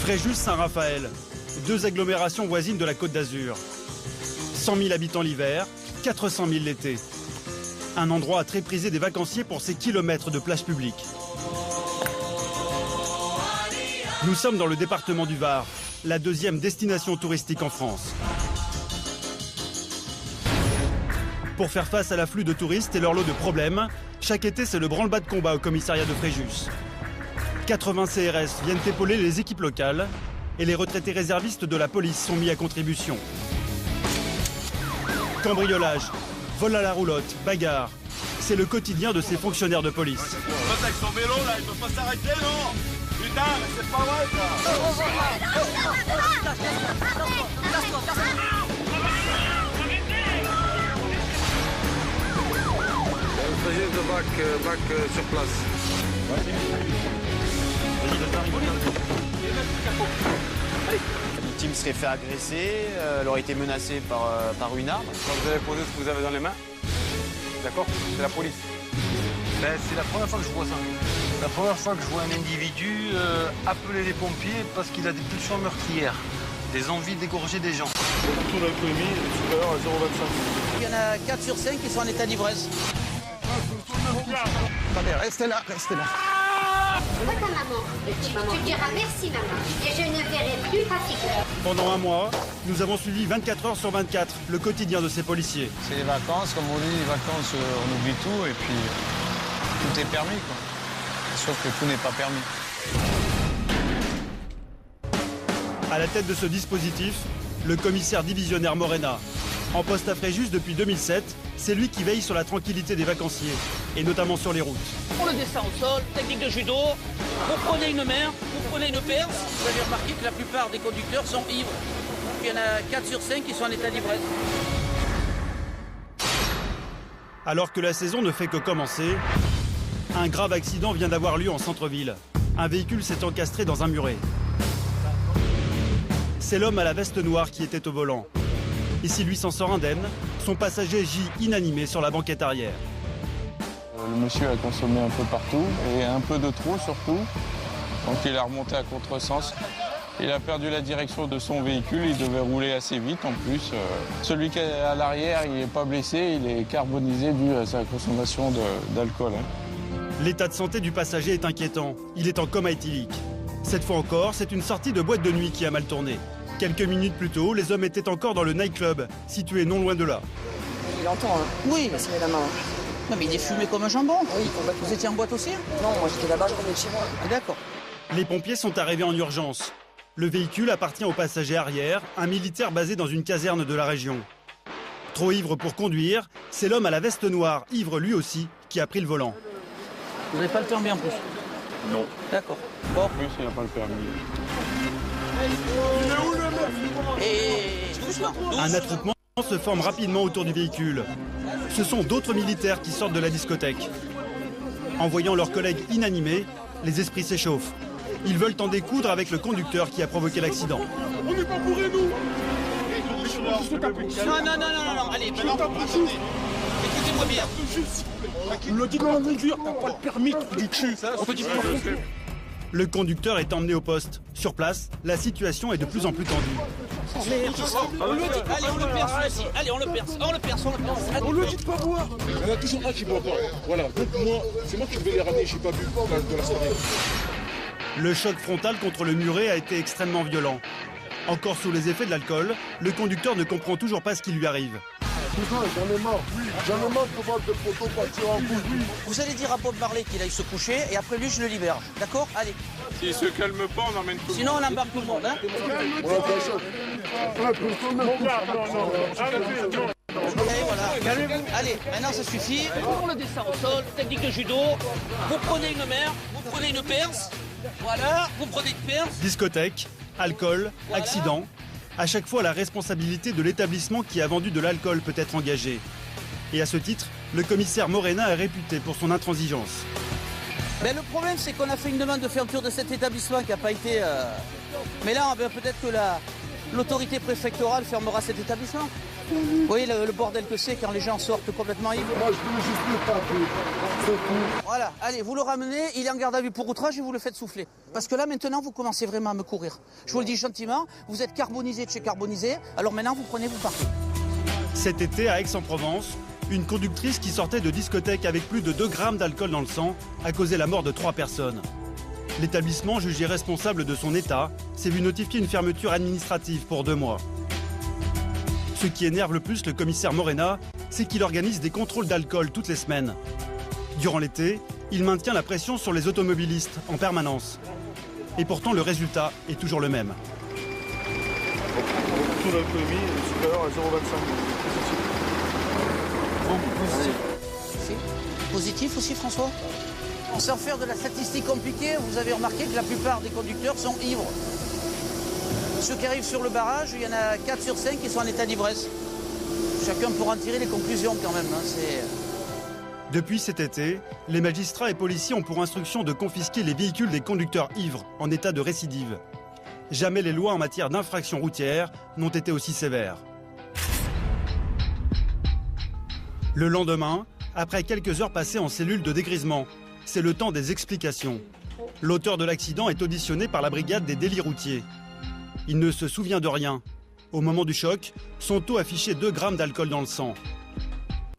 Fréjus-Saint-Raphaël, 2 agglomérations voisines de la Côte d'Azur. 100 000 habitants l'hiver, 400 000 l'été. Un endroit très prisé des vacanciers pour ses kilomètres de plage publique. Nous sommes dans le département du Var, la 2e destination touristique en France. Pour faire face à l'afflux de touristes et leur lot de problèmes, chaque été c'est le branle-bas de combat au commissariat de Fréjus. 80 CRS viennent épauler les équipes locales et les retraités réservistes de la police sont mis à contribution. Cambriolage, vol à la roulotte, bagarre, c'est le quotidien de ces fonctionnaires de police. Avec son vélo là, il peut pas s'arrêter, non? Putain, mais c'est pas vrai Faisait de bac sur place. La victime serait fait agresser, elle aurait été menacée par une arme. Quand vous allez poser ce que vous avez dans les mains, d'accord? C'est la police. Ben, c'est la première fois que je vois ça. La première fois que je vois un individu appeler les pompiers parce qu'il a des pulsions meurtrières, des envies d'égorger des gens. Tout l'alcoolémie est supérieur à 0,25. Il y en a 4 sur 5 qui sont en état d'ivresse. Attendez, restez là, restez là. Moi, ta maman, tu diras merci maman, et je ne verrai plus Patrick. Pendant un mois, nous avons suivi 24 heures sur 24 le quotidien de ces policiers. C'est les vacances, comme on dit, les vacances, on oublie tout et puis tout est permis, quoi. Sauf que tout n'est pas permis. À la tête de ce dispositif, le commissaire divisionnaire Morena. En poste à Fréjus depuis 2007, c'est lui qui veille sur la tranquillité des vacanciers, et notamment sur les routes. On le descend au sol, technique de judo, vous prenez une mer, vous prenez une perce. Vous avez remarqué que la plupart des conducteurs sont ivres. Il y en a 4 sur 5 qui sont en état d'ivresse. Alors que la saison ne fait que commencer, un grave accident vient d'avoir lieu en centre-ville. Un véhicule s'est encastré dans un muret. C'est l'homme à la veste noire qui était au volant. Et s'il lui s'en sort indemne, son passager gît inanimé sur la banquette arrière. Le monsieur a consommé un peu partout et un peu de trop surtout. Donc il a remonté à contresens. Il a perdu la direction de son véhicule, il devait rouler assez vite en plus. Celui qui est à l'arrière, il n'est pas blessé, il est carbonisé dû à sa consommation d'alcool. L'état de santé du passager est inquiétant. Il est en coma éthylique. Cette fois encore, c'est une sortie de boîte de nuit qui a mal tourné. Quelques minutes plus tôt, les hommes étaient encore dans le nightclub, situé non loin de là. Il entend, hein. Oui. Il se met la main. Non mais il est fumé comme un jambon. Oui, complètement. Vous étiez en boîte aussi? Non, moi j'étais là-bas, je revenais de chez moi. Ah, d'accord. Les pompiers sont arrivés en urgence. Le véhicule appartient au passager arrière, un militaire basé dans une caserne de la région. Trop ivre pour conduire, c'est l'homme à la veste noire, ivre lui aussi, qui a pris le volant. Vous n'avez pas le permis en plus? Non. D'accord. Bon. En plus, il n'a pas le permis. Et doucement. Un attroupement se forme rapidement autour du véhicule. Ce sont d'autres militaires qui sortent de la discothèque. En voyant leurs collègues inanimés, les esprits s'échauffent. Ils veulent en découdre avec le conducteur qui a provoqué l'accident. On n'est pas bourrés, nous. Non, allez, maintenant, écoutez-moi bien. On le dit dans la mesure, t'as pas le permis, du cul. On te dit pas. Le conducteur est emmené au poste. Sur place, la situation est de plus en plus tendue. Allez, on le perce celui-ci. Allez, on le perce. On le dit de pas boire. Il y en a toujours un qui boit pas. Voilà, donc moi, c'est moi qui devais les ramener, j'ai pas bu de la soirée. Le choc frontal contre le muret a été extrêmement violent. Encore sous les effets de l'alcool, le conducteur ne comprend toujours pas ce qui lui arrive. Putain, j'en ai marre. J'en ai marre de voir des photos partir en couille. Vous allez dire à Bob Marley qu'il aille se coucher et après lui je le libère. D'accord? Allez. S'il se calme pas, on emmène tout le monde. Sinon on embarque tout le monde. Hein. Et voilà. Allez, maintenant ça suffit. On le descend au sol, technique de judo. Vous prenez une mer, vous prenez une perce. Voilà, vous prenez une perce. Discothèque, alcool, accident. À chaque fois, la responsabilité de l'établissement qui a vendu de l'alcool peut être engagée. Et à ce titre, le commissaire Morena est réputé pour son intransigeance. Ben, le problème, c'est qu'on a fait une demande de fermeture de cet établissement qui n'a pas été... Mais là, peut-être que l'autorité préfectorale fermera cet établissement. Vous voyez le bordel que c'est quand les gens sortent complètement ivres. Moi, je voulais juste le papier. C'est tout. Voilà, allez, vous le ramenez, il est en garde à vue pour outrage et vous le faites souffler. Parce que là, maintenant, vous commencez vraiment à me courir. Je vous le dis gentiment, vous êtes carbonisé de chez carbonisé, alors maintenant, vous prenez, vous partez. Cet été, à Aix-en-Provence, une conductrice qui sortait de discothèque avec plus de 2 grammes d'alcool dans le sang a causé la mort de 3 personnes. L'établissement, jugé responsable de son état, s'est vu notifier une fermeture administrative pour 2 mois. Ce qui énerve le plus le commissaire Morena, c'est qu'il organise des contrôles d'alcool toutes les semaines. Durant l'été, il maintient la pression sur les automobilistes en permanence. Et pourtant, le résultat est toujours le même. Tout l'alcoolémie est supérieur à 0,25. Positif aussi, François? Sans faire de la statistique compliquée, vous avez remarqué que la plupart des conducteurs sont ivres. Ceux qui arrivent sur le barrage, il y en a 4 sur 5 qui sont en état d'ivresse. Chacun pourra en tirer les conclusions quand même. Depuis cet été, les magistrats et policiers ont pour instruction de confisquer les véhicules des conducteurs ivres en état de récidive. Jamais les lois en matière d'infraction routière n'ont été aussi sévères. Le lendemain, après quelques heures passées en cellule de dégrisement, c'est le temps des explications. L'auteur de l'accident est auditionné par la brigade des délits routiers. Il ne se souvient de rien. Au moment du choc, son taux affichait 2 grammes d'alcool dans le sang.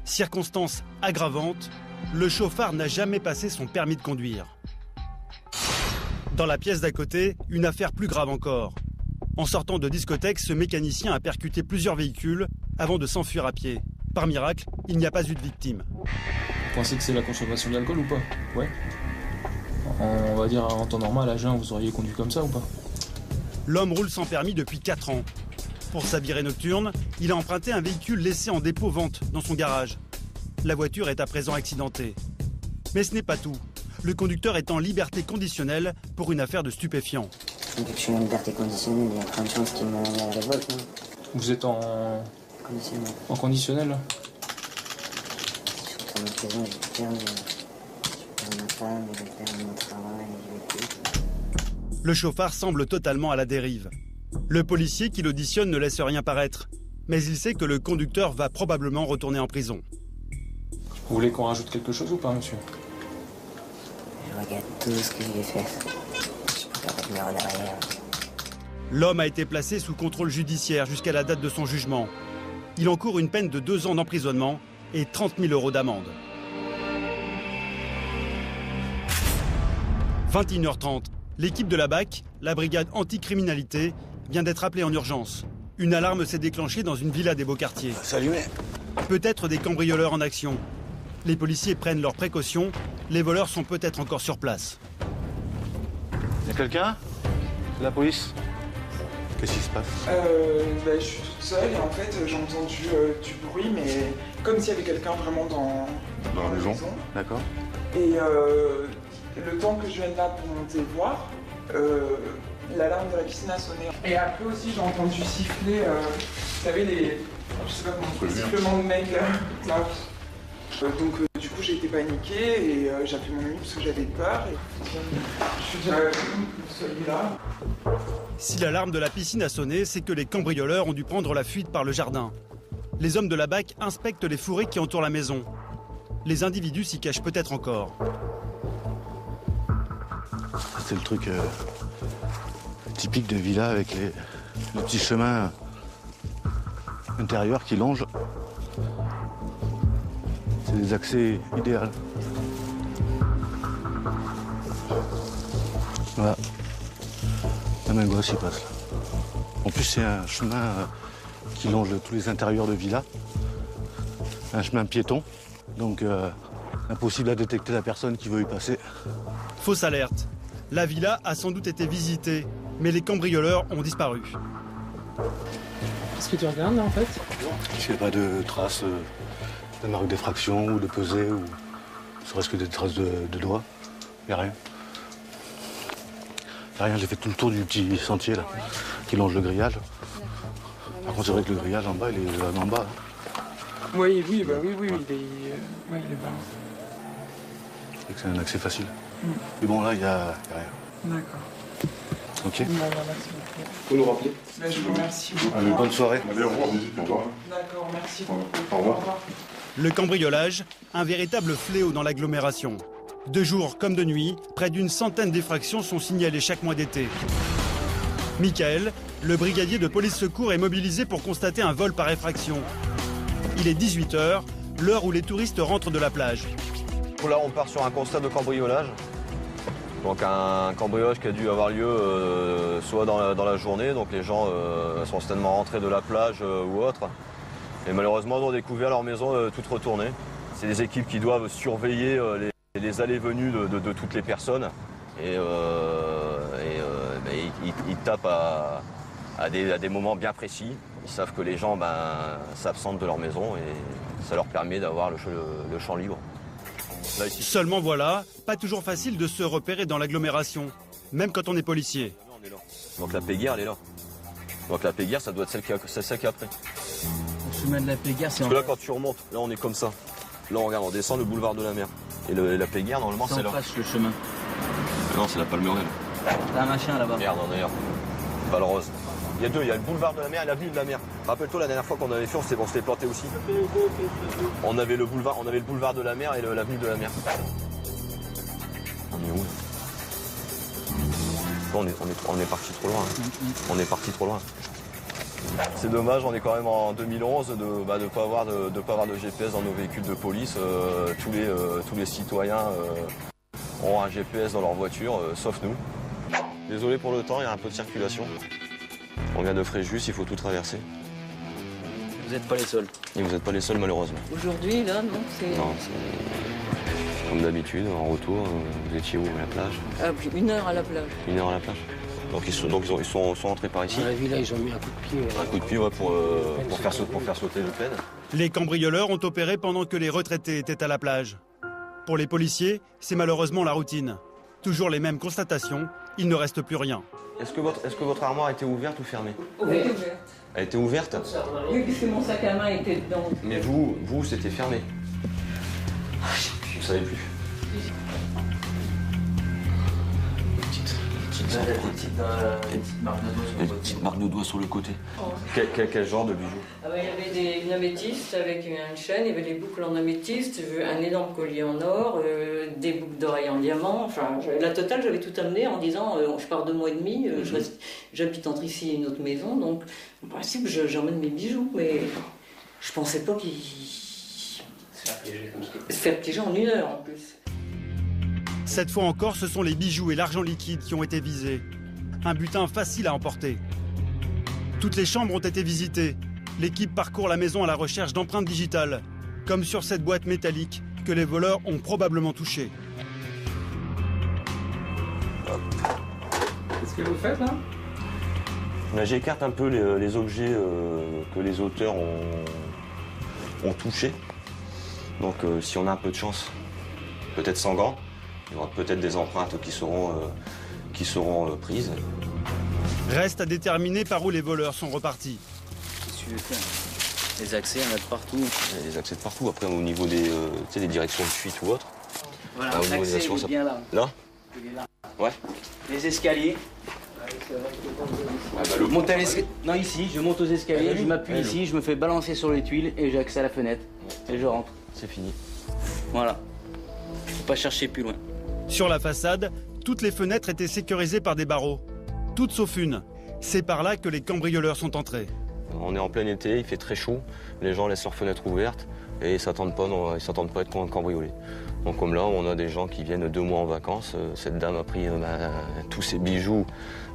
Circonstance aggravante, le chauffard n'a jamais passé son permis de conduire. Dans la pièce d'à côté, une affaire plus grave encore. En sortant de discothèque, ce mécanicien a percuté plusieurs véhicules avant de s'enfuir à pied. Par miracle, il n'y a pas eu de victime. Vous pensez que c'est la consommation d'alcool ou pas? Ouais. On va dire en temps normal, à jeun, vous auriez conduit comme ça ou pas? L'homme roule sans permis depuis 4 ans. Pour sa virée nocturne, il a emprunté un véhicule laissé en dépôt-vente dans son garage. La voiture est à présent accidentée. Mais ce n'est pas tout. Le conducteur est en liberté conditionnelle pour une affaire de stupéfiants. Dès que je suis en liberté conditionnelle, il y a plein de chances qu'il me la révolte. Vous êtes en... Conditionnel. En conditionnel là? Je suis en prison, j'ai plus permis. Je perds ma femme, je perds mon travail, je vais plus. Le chauffard semble totalement à la dérive. Le policier qui l'auditionne ne laisse rien paraître. Mais il sait que le conducteur va probablement retourner en prison. Vous voulez qu'on rajoute quelque chose ou pas, monsieur? Je regrette tout ce que j'ai fait. Je peux revenir en arrière. L'homme a été placé sous contrôle judiciaire jusqu'à la date de son jugement. Il encourt une peine de 2 ans d'emprisonnement et 30 000 € d'amende. 21h30, l'équipe de la BAC, la brigade anticriminalité, vient d'être appelée en urgence. Une alarme s'est déclenchée dans une villa des Beaux-Quartiers. Peut-être des cambrioleurs en action. Les policiers prennent leurs précautions. Les voleurs sont peut-être encore sur place. Il y a quelqu'un? La police? Qu'est-ce qui se passe? Je suis toute seule et en fait j'ai entendu du bruit, mais comme s'il y avait quelqu'un vraiment dans la maison. D'accord. Et le temps que je vienne là pour monter voir, l'alarme de la piscine a sonné. Et après aussi j'ai entendu siffler, vous savez les, je sais pas comment, sifflements de mecs là. Donc du coup j'ai été paniquée et j'ai appelé mon ami parce que j'avais peur et je suis déjà celui-là. Si l'alarme de la piscine a sonné, c'est que les cambrioleurs ont dû prendre la fuite par le jardin. Les hommes de la BAC inspectent les fourrés qui entourent la maison. Les individus s'y cachent peut-être encore. C'est le truc typique de villa avec le petit chemin intérieur qui longe. C'est des accès idéaux. Voilà. Même un gosse y passe là. En plus c'est un chemin qui longe tous les intérieurs de villa. Un chemin piéton. Donc impossible à détecter la personne qui veut y passer. Fausse alerte. La villa a sans doute été visitée, mais les cambrioleurs ont disparu. Qu'est-ce que tu regardes là en fait? S'il n'y a pas de traces de marque d'effraction ou de pesée ou serait-ce que des traces de doigts, il n'y a rien. Il n'y a rien, j'ai fait tout le tour du petit sentier là, qui longe le grillage. Par contre c'est vrai que le grillage en bas, il est vraiment en bas. Oui, il est bas. C'est un accès facile. Mais bon là, il n'y a rien. D'accord. Ok. Non, merci beaucoup. Faut nous rappeler. Je vous remercie beaucoup. Allez, bonne soirée. Allez, au revoir, au revoir. D'accord, merci beaucoup. Au revoir. Le cambriolage, un véritable fléau dans l'agglomération. De jour comme de nuit, près d'une centaine d'effractions sont signalées chaque mois d'été. Michael, le brigadier de police secours, est mobilisé pour constater un vol par effraction. Il est 18 h, l'heure où les touristes rentrent de la plage. Là, on part sur un constat de cambriolage. Donc un cambriolage qui a dû avoir lieu soit dans la journée, donc les gens sont certainement rentrés de la plage ou autre. Et malheureusement, ils ont découvert leur maison toute retournée. C'est des équipes qui doivent surveiller les allées et venues de toutes les personnes. Et ils tapent à des moments bien précis. Ils savent que les gens s'absentent de leur maison et ça leur permet d'avoir le champ libre. Là, ici. Seulement voilà, pas toujours facile de se repérer dans l'agglomération, même quand on est policier. On est là. Donc la Péguerre, elle est là. Donc la Péguerre, ça doit être celle qui est après. Le chemin de la Péguerre, c'est parce que là, quand tu remontes, là on est comme ça. Là, on regarde, on descend le boulevard de la Mer. Et la Péguerre, normalement, c'est là. face le chemin. Non, c'est la Palmeraie. T'as un machin là-bas. Merde, d'ailleurs. Val Rose. Il y a deux, il y a le boulevard de la Mer et l'avenue de la Mer. Rappelle-toi, la dernière fois qu'on avait fait, on s'était planté aussi. On avait le boulevard de la Mer et l'avenue de la Mer. On est où là on est parti trop loin. On est parti trop loin. C'est dommage, on est quand même en 2011 de ne pas avoir de GPS dans nos véhicules de police. Tous les citoyens ont un GPS dans leur voiture, sauf nous. Désolé pour le temps, il y a un peu de circulation. On vient de Fréjus, il faut tout traverser. Vous n'êtes pas les seuls. Et vous n'êtes pas les seuls, malheureusement. Aujourd'hui, là, non, c'est... Non, c'est comme d'habitude, en retour, vous étiez où, à la plage? Ah, 1 heure à la plage. 1 heure à la plage. Donc ils sont rentrés par ici. À la ville, là, ils ont mis un coup de pied. Un coup de pied, ouais, pour faire sauter le pène. Les cambrioleurs ont opéré pendant que les retraités étaient à la plage. Pour les policiers, c'est malheureusement la routine. Toujours les mêmes constatations, il ne reste plus rien. Est-ce que votre armoire était ouverte ou fermée? Ouverte. Elle était ouverte? Oui, puisque mon sac à main était dedans. Mais vous c'était fermé. Vous savez plus. Une petite marque de doigts sur le côté. Oh. Quel genre de bijoux? Ah bah, il y avait une améthyste avec une chaîne, il y avait des boucles en améthyste, un énorme collier en or, des boucles d'oreilles en diamant. Enfin, la totale, j'avais tout amené en disant je pars 2 mois et demi, j'habite entre ici et une autre maison, donc en principe j'emmène mes bijoux, mais je pensais pas qu'il se faire piéger en 1 heure en plus. Cette fois encore, ce sont les bijoux et l'argent liquide qui ont été visés. Un butin facile à emporter. Toutes les chambres ont été visitées. L'équipe parcourt la maison à la recherche d'empreintes digitales, comme sur cette boîte métallique que les voleurs ont probablement touchée. Qu'est-ce que vous faites là? J'écarte un peu les objets que les auteurs ont touchés. Donc si on a un peu de chance, peut-être sans gants, il y aura peut-être des empreintes qui seront prises. Reste à déterminer par où les voleurs sont repartis. Qu'est-ce que tu veux faire? Les accès, il y en a de partout. Il y a des accès de partout. Après, au niveau des directions de fuite ou autre. Voilà, l'accès est bien là. Là? Il est là. Ouais. Les escaliers. Non, ici, je monte aux escaliers, je m'appuie ici, je me fais balancer sur les tuiles et j'ai accès à la fenêtre. Et je rentre. C'est fini. Voilà. Faut pas chercher plus loin. Sur la façade, toutes les fenêtres étaient sécurisées par des barreaux. Toutes sauf une. C'est par là que les cambrioleurs sont entrés. On est en plein été, il fait très chaud. Les gens laissent leurs fenêtres ouvertes et ils ne s'attendent pas à être cambriolés. Donc comme là, on a des gens qui viennent 2 mois en vacances. Cette dame a pris tous ses bijoux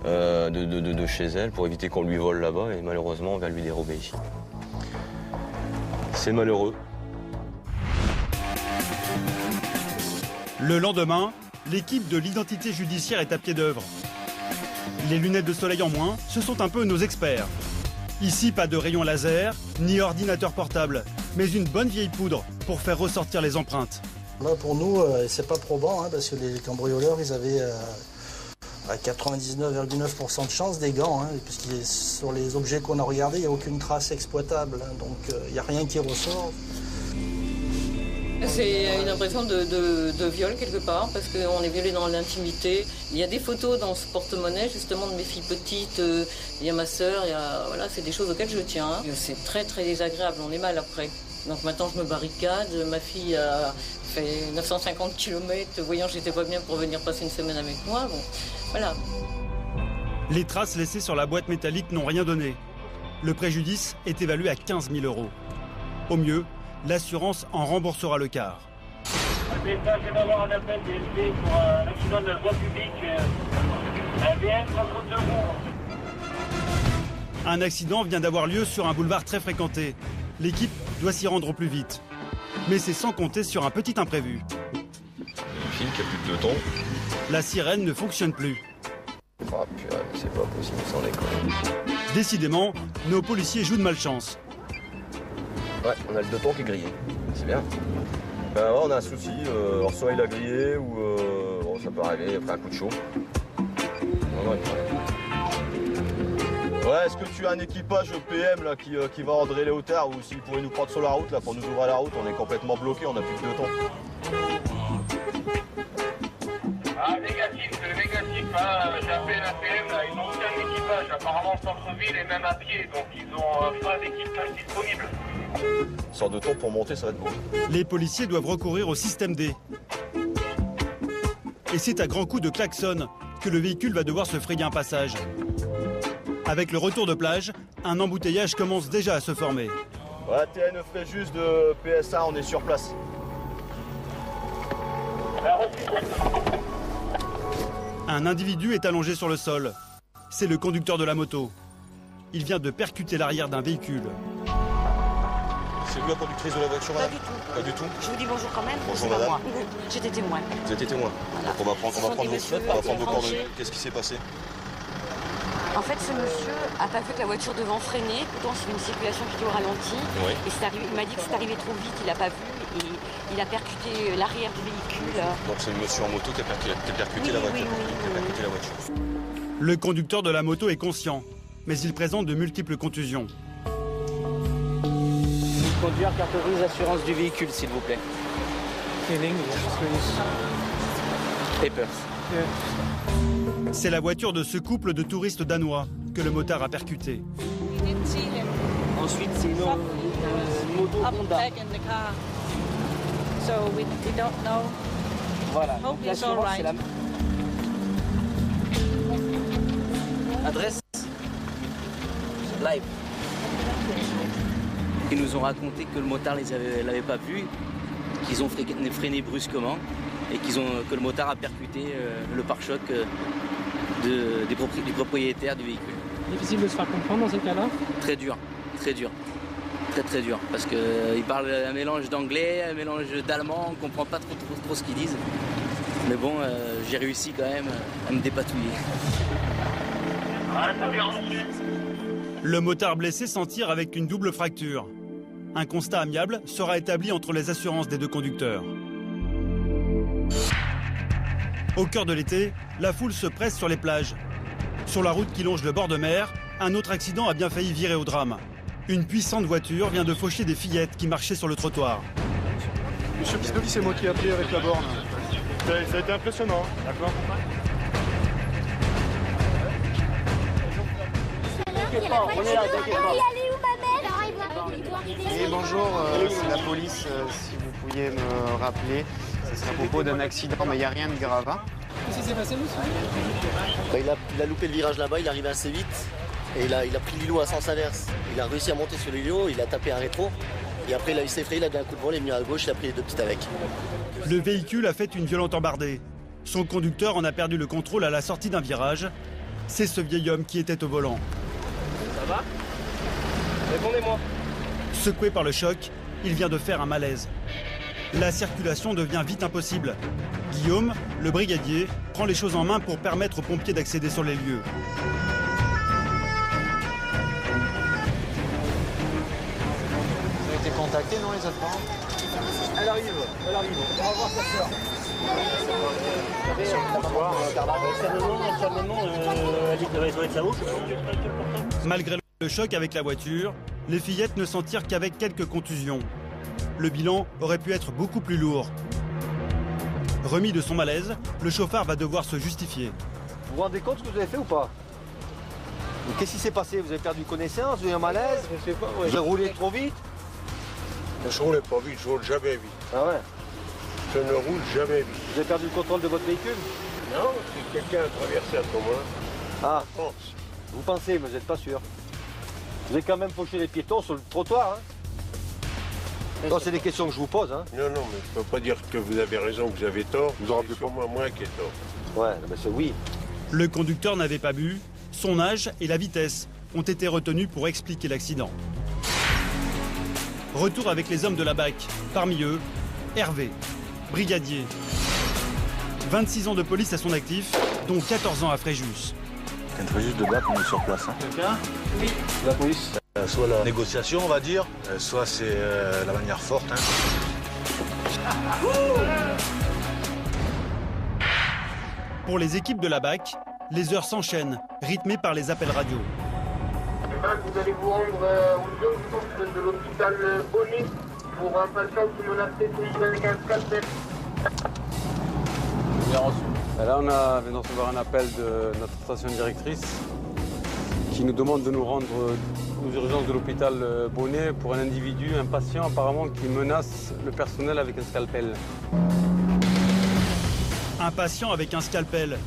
de chez elle pour éviter qu'on lui vole là-bas et malheureusement, on va lui dérober ici. C'est malheureux. Le lendemain, l'équipe de l'identité judiciaire est à pied d'œuvre. Les lunettes de soleil en moins, ce sont un peu nos experts. Ici, pas de rayon laser, ni ordinateur portable, mais une bonne vieille poudre pour faire ressortir les empreintes. Là, pour nous, c'est pas probant, parce que les cambrioleurs, ils avaient à 99,9% de chance des gants, puisque sur les objets qu'on a regardés, il n'y a aucune trace exploitable, donc il n'y a rien qui ressort. C'est une impression de viol quelque part, parce qu'on est violé dans l'intimité. Il y a des photos dans ce porte-monnaie, justement, de mes filles petites. Il y a ma sœur, voilà, c'est des choses auxquelles je tiens. C'est très très désagréable, on est mal après. Donc maintenant je me barricade, ma fille a fait 950 km, voyant que j'étais pas bien pour venir passer une semaine avec moi. Bon, voilà. Les traces laissées sur la boîte métallique n'ont rien donné. Le préjudice est évalué à 15 000 €. Au mieux, l'assurance en remboursera le quart. Je viens d'avoir un appel DLP pour un accident de la voie publique, un BM 32 roues. Un accident vient d'avoir lieu sur un boulevard très fréquenté. L'équipe doit s'y rendre au plus vite. Mais c'est sans compter sur un petit imprévu. Une fille qui a plus de 2 tons. La sirène ne fonctionne plus. Ah purée, c'est pas possible, sans déconner. Décidément, nos policiers jouent de malchance. Ouais, on a le 2 tons qui est grillé. C'est bien. Ben ouais, on a un souci. Alors soit il a grillé ou bon, ça peut arriver après un coup de chaud. Non, ouais, est-ce que tu as un équipage PM là, qui va rentrer les hauteurs ou s'il pourrait nous prendre sur la route là, pour nous ouvrir la route? On est complètement bloqué, on n'a plus que 2 tons. Ah, négatif. J'ai appelé la PM, là, ils n'ont aucun équipage. Apparemment, centre-ville et même à pied, donc ils n'ont pas d'équipage disponible. Sort de ton pour monter, ça va être beau. Les policiers doivent recourir au système D. Et c'est à grands coups de klaxon que le véhicule va devoir se frayer un passage. Avec le retour de plage, un embouteillage commence déjà à se former. Ouais, TN Fréjus de PSA, on est sur place. Un individu est allongé sur le sol. C'est le conducteur de la moto. Il vient de percuter l'arrière d'un véhicule. C'est vous la conductrice de la voiture, madame? Pas du tout. Je vous dis bonjour quand même. Bonjour, madame. Moi. J'étais témoin. Vous étiez témoin. Voilà. Donc on va prendre vos coordonnées. Qu'est-ce qui s'est passé? En fait, ce monsieur a pas vu que la voiture devant freinait, pourtant c'est une circulation plutôt ralentie. Oui. Et c'est arrivé, il m'a dit que c'est arrivé trop vite, il n'a pas vu et il a percuté l'arrière du véhicule. Donc c'est le monsieur en moto qui a percuté la voiture. Qui a percuté la voiture. Le conducteur de la moto est conscient, mais il présente de multiples contusions. Conduire, carte grise, assurance du véhicule, s'il vous plaît. Papers. C'est la voiture de ce couple de touristes danois que le motard a percuté. Ensuite, c'est une moto Honda. Voilà. Donc, l'assurance, c'est la... Adresse live. Ils nous ont raconté que le motard ne l'avait pas vu, qu'ils ont freiné brusquement et que le motard a percuté le pare-choc du propriétaire du véhicule. Difficile de se faire comprendre dans ces cas-là? Très dur, très dur. Très dur, parce qu'ils parlent un mélange d'anglais, un mélange d'allemand, on ne comprend pas trop ce qu'ils disent. Mais bon, j'ai réussi quand même à me dépatouiller. Le motard blessé s'en tire avec une double fracture. Un constat amiable sera établi entre les assurances des deux conducteurs. Au cœur de l'été, la foule se presse sur les plages. Sur la route qui longe le bord de mer, un autre accident a bien failli virer au drame. Une puissante voiture vient de faucher des fillettes qui marchaient sur le trottoir. Monsieur Pisdoli, c'est moi qui ai appelé avec la borne. Ça a été impressionnant. D'accord. On est là, t'inquiète pas. Et bonjour, c'est la police, si vous pouviez me rappeler. Ce serait à propos d'un accident, mais il n'y a rien de grave. Hein. Qu'est-ce qui s'est passé, monsieur? Il a loupé le virage là-bas, il est arrivé assez vite. Et il a pris l'îlot à sens inverse. Il a réussi à monter sur l'îlot, il a tapé un rétro. Et après, il s'est effrayé, il a donné un coup de volant, il est mis à gauche, il a pris les deux petites avec. Le véhicule a fait une violente embardée. Son conducteur en a perdu le contrôle à la sortie d'un virage. C'est ce vieil homme qui était au volant. Ça va? Répondez-moi. Secoué par le choc, il vient de faire un malaise. La circulation devient vite impossible. Guillaume, le brigadier, prend les choses en main pour permettre aux pompiers d'accéder sur les lieux. Vous avez été contacté, non, les autres parents? Elle arrive. On va voir sa soeur. Malgré le choc avec la voiture, les fillettes ne s'en tirent qu'avec quelques contusions. Le bilan aurait pu être beaucoup plus lourd. Remis de son malaise, le chauffard va devoir se justifier. Vous vous rendez compte ce que vous avez fait ou pas? Qu'est-ce qui s'est passé? Vous avez perdu connaissance? Vous avez un malaise? Je sais pas, ouais. Vous avez roulé trop vite? Je roule pas vite, je roule jamais vite. Ah ouais? Je ne roule jamais vite. Vous avez perdu le contrôle de votre véhicule? Non, c'est quelqu'un a traversé à ce moment-là. Ah, vous pensez, mais vous n'êtes pas sûr. Vous avez quand même fauché les piétons sur le trottoir, hein? Non, c'est des questions que je vous pose, hein? Non, non, mais je ne peux pas dire que vous avez raison, que vous avez tort. Vous en rappelez pas moi qui ai tort. Ouais, mais c'est oui. Le conducteur n'avait pas bu. Son âge et la vitesse ont été retenus pour expliquer l'accident. Retour avec les hommes de la BAC. Parmi eux, Hervé, brigadier. 26 ans de police à son actif, dont 14 ans à Fréjus. Quand Fréjus de BAC, on est sur place. Hein. Quelqu'un? Oui. La police. Soit la négociation, on va dire, soit c'est la manière forte. Hein. Pour les équipes de la BAC, les heures s'enchaînent, rythmées par les appels radio. Vous allez vous rendre aux urgences de l'hôpital Bonnet pour un patient qui menaçait avec un scalpel. Bien reçu. Là, on vient de recevoir un appel de notre station directrice qui nous demande de nous rendre aux urgences de l'hôpital Bonnet pour un individu, un patient apparemment qui menace le personnel avec un scalpel. Un patient avec un scalpel.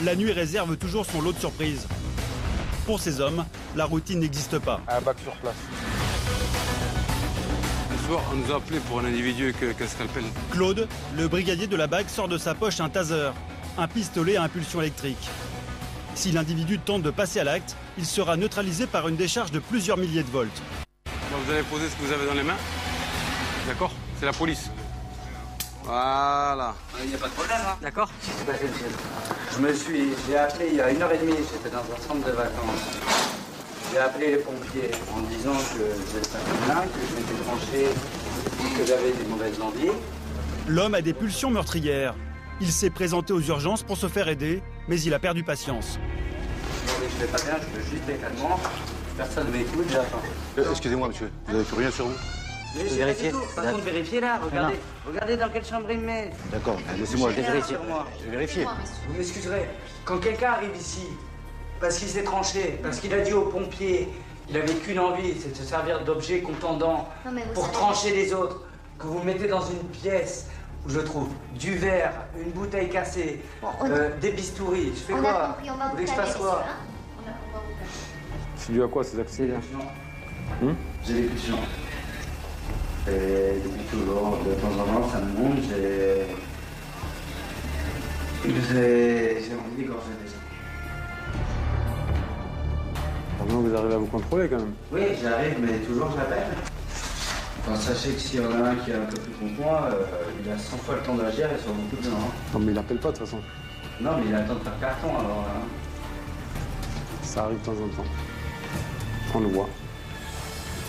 La nuit réserve toujours son lot de surprises. Pour ces hommes, la routine n'existe pas. Un bac sur place. Ce soir, on nous a appelé pour un individu avec un scalpel. Claude, le brigadier de la BAC, sort de sa poche un taser, un pistolet à impulsion électrique. Si l'individu tente de passer à l'acte, il sera neutralisé par une décharge de plusieurs milliers de volts. Vous allez poser ce que vous avez dans les mains. D'accord? C'est la police. Voilà. Il n'y a pas de problème, hein? D'accord? J'ai appelé il y a 1h30, j'étais dans un centre de vacances. J'ai appelé les pompiers en disant que j'étais pas malin, que je m'étais tranché, que j'avais des mauvaises envies. L'homme a des pulsions meurtrières. Il s'est présenté aux urgences pour se faire aider, mais il a perdu patience. Je vais pas bien, je veux juste être calmement. Personne ne m'écoute, j'attends. Excusez-moi, monsieur, vous n'avez plus rien sur vous? J'ai vérifié. Par contre, vérifiez là, regardez. Regardez dans quelle chambre il me met. D'accord, laissez-moi, je vais vérifier. Je vais vérifier. Vous m'excuserez, quand quelqu'un arrive ici, parce qu'il s'est tranché, parce qu'il a dit aux pompiers, il avait qu'une envie, c'est de se servir d'objets contondants pour trancher les autres, que vous mettez dans une pièce où je trouve du verre, une bouteille cassée, des bistouris. Je fais quoi? Vous voulez que je fasse quoi? C'est dû à quoi ces accidents? J'ai des pulsions. Et depuis toujours, de temps en temps, ça me monte, j'ai envie d'égorger des gens. Maintenant, vous arrivez à vous contrôler quand même? Oui, j'arrive, mais toujours je l'appelle. Enfin, sachez que s'il y en a un qui est un peu plus con que moi, il a 100 fois le temps d'agir et sur beaucoup de gens. Non, mais il appelle pas de toute façon. Non, mais il a le temps de faire carton alors. Ça arrive de temps en temps. On le voit.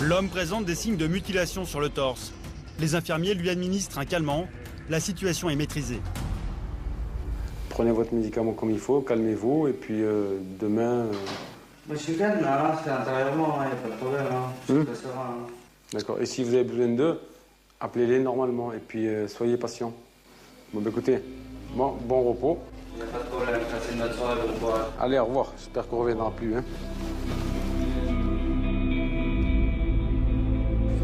L'homme présente des signes de mutilation sur le torse. Les infirmiers lui administrent un calmant. La situation est maîtrisée. Prenez votre médicament comme il faut, calmez-vous, et puis demain... Je suis calme, là, c'est intérieurement, il n'y a pas de problème. Je suis très serein. D'accord. Et si vous avez besoin d'eux, appelez-les normalement, et puis soyez patient. Bon, bah, écoutez, bon repos. Il n'y a pas de problème, passez une bonne soirée, bon courage. Allez, au revoir. J'espère qu'on ne reviendra plus. Hein.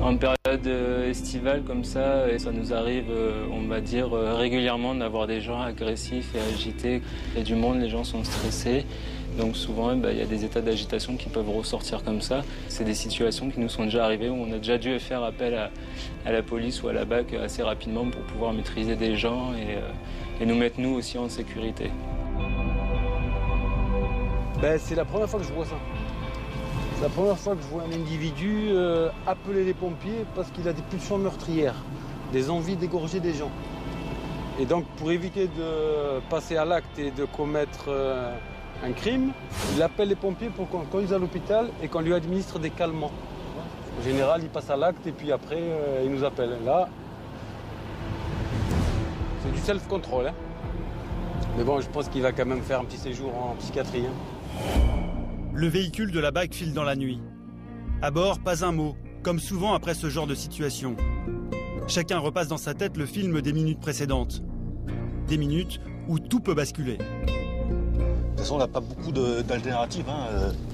En période estivale comme ça, et ça nous arrive, on va dire, régulièrement d'avoir des gens agressifs et agités. Il y a du monde, les gens sont stressés. Donc souvent, il y a des états d'agitation qui peuvent ressortir comme ça. C'est des situations qui nous sont déjà arrivées où on a déjà dû faire appel à la police ou à la BAC assez rapidement pour pouvoir maîtriser des gens et nous mettre nous aussi en sécurité. C'est la première fois que je vois ça. C'est la première fois que je vois un individu appeler les pompiers parce qu'il a des pulsions meurtrières, des envies d'égorger des gens. Et donc pour éviter de passer à l'acte et de commettre un crime, il appelle les pompiers pour qu'on conduise à l'hôpital et qu'on lui administre des calmants. En général, il passe à l'acte et puis après, il nous appelle. Là, c'est du self-control. Hein. Mais bon, je pense qu'il va quand même faire un petit séjour en psychiatrie. Hein. Le véhicule de la BAC file dans la nuit. À bord, pas un mot, comme souvent après ce genre de situation. Chacun repasse dans sa tête le film des minutes précédentes. Des minutes où tout peut basculer. De toute façon, on n'a pas beaucoup d'alternatives.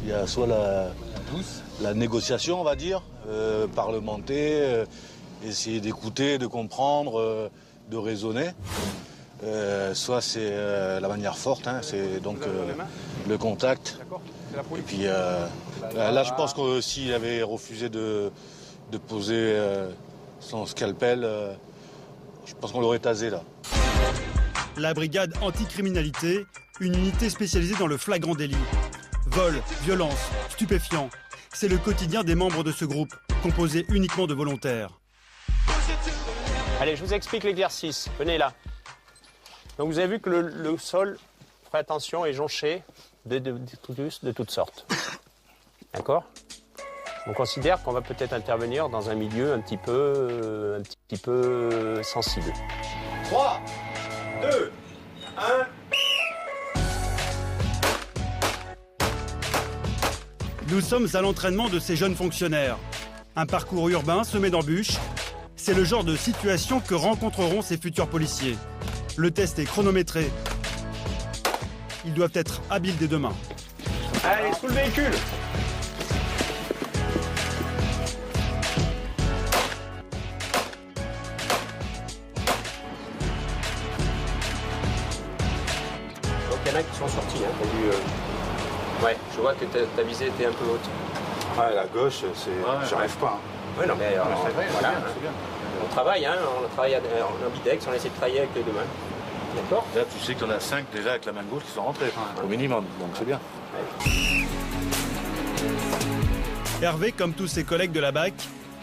Il y a soit la négociation, on va dire, parlementer, essayer d'écouter, de comprendre, de raisonner. Soit c'est la manière forte, c'est donc le contact. Et puis là, je pense que s'il avait refusé de poser son scalpel, je pense qu'on l'aurait tasé là. La brigade anticriminalité, une unité spécialisée dans le flagrant délit. Vol, violence, stupéfiants. C'est le quotidien des membres de ce groupe, composé uniquement de volontaires. Allez, je vous explique l'exercice. Venez là. Donc vous avez vu que le sol, faites attention, est jonché de toutes sortes. D'accord ? On considère qu'on va peut-être intervenir dans un milieu un petit peu sensible. 3, 2, 1. Nous sommes à l'entraînement de ces jeunes fonctionnaires. Un parcours urbain semé d'embûches. C'est le genre de situation que rencontreront ces futurs policiers. Le test est chronométré. Ils doivent être habiles des deux mains. Allez, sous le véhicule. Donc il y en a qui sont sortis, hein, t'as vu. Ouais, je vois que ta visée était un peu haute. Ouais, la gauche, j'arrive pas. Oui, non, mais c'est vrai, voilà, c'est bien. On travaille, on travaille en bidex, on essaie de travailler avec les deux mains. D'accord ? Là, tu sais qu'il y en a 5 déjà avec la main gauche qui sont rentrés, au minimum, donc c'est bien. Hervé, comme tous ses collègues de la BAC,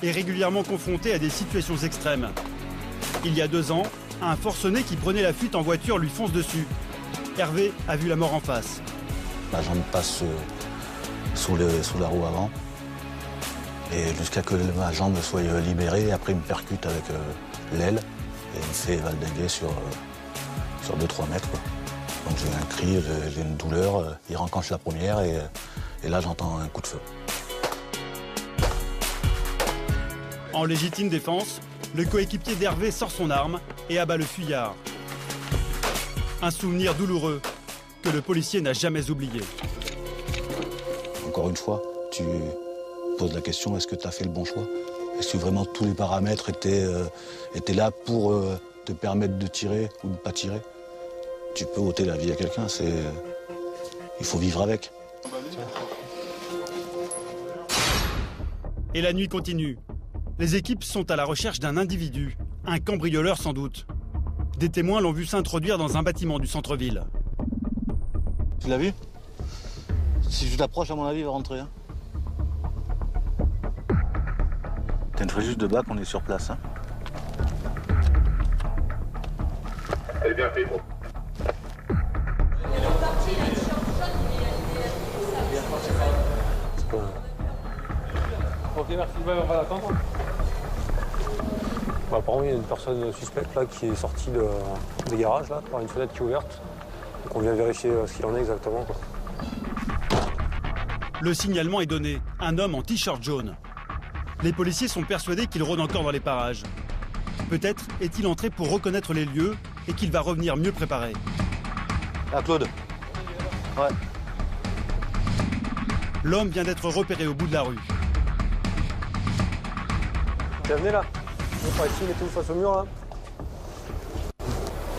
est régulièrement confronté à des situations extrêmes. Il y a 2 ans, un forcené qui prenait la fuite en voiture lui fonce dessus. Hervé a vu la mort en face. Ma jambe passe sous la roue avant. Et jusqu'à que ma jambe soit libérée, après il me percute avec l'aile et il me fait valdinguer sur 2-3 mètres. Quoi. Donc j'ai un cri, j'ai une douleur, il rencanche la première et là j'entends un coup de feu. En légitime défense, le coéquipier d'Hervé sort son arme et abat le fuyard. Un souvenir douloureux que le policier n'a jamais oublié. Encore une fois, tu poses la question, est-ce que tu as fait le bon choix? Est-ce que vraiment tous les paramètres étaient là pour te permettre de tirer ou de ne pas tirer? Tu peux ôter la vie à quelqu'un, il faut vivre avec. Et la nuit continue. Les équipes sont à la recherche d'un individu, un cambrioleur sans doute. Des témoins l'ont vu s'introduire dans un bâtiment du centre-ville. Tu l'as vu? Si je t'approche, à mon avis, il va rentrer. Hein. T'as une frais juste de bac, on est sur place. Hein. Elle est bien fait, bon. Ok, merci, on va l'attendre. Apparemment, il y a une personne suspecte là, qui est sortie des garages là, par une fenêtre qui est ouverte. Donc on vient vérifier ce qu'il en est exactement. Quoi. Le signalement est donné. Un homme en t-shirt jaune. Les policiers sont persuadés qu'il rôde encore dans les parages. Peut-être est-il entré pour reconnaître les lieux et qu'il va revenir mieux préparé. Ah, Claude. Ouais. L'homme vient d'être repéré au bout de la rue. Tiens, venez là. Par ici, mettez-vous face au mur là.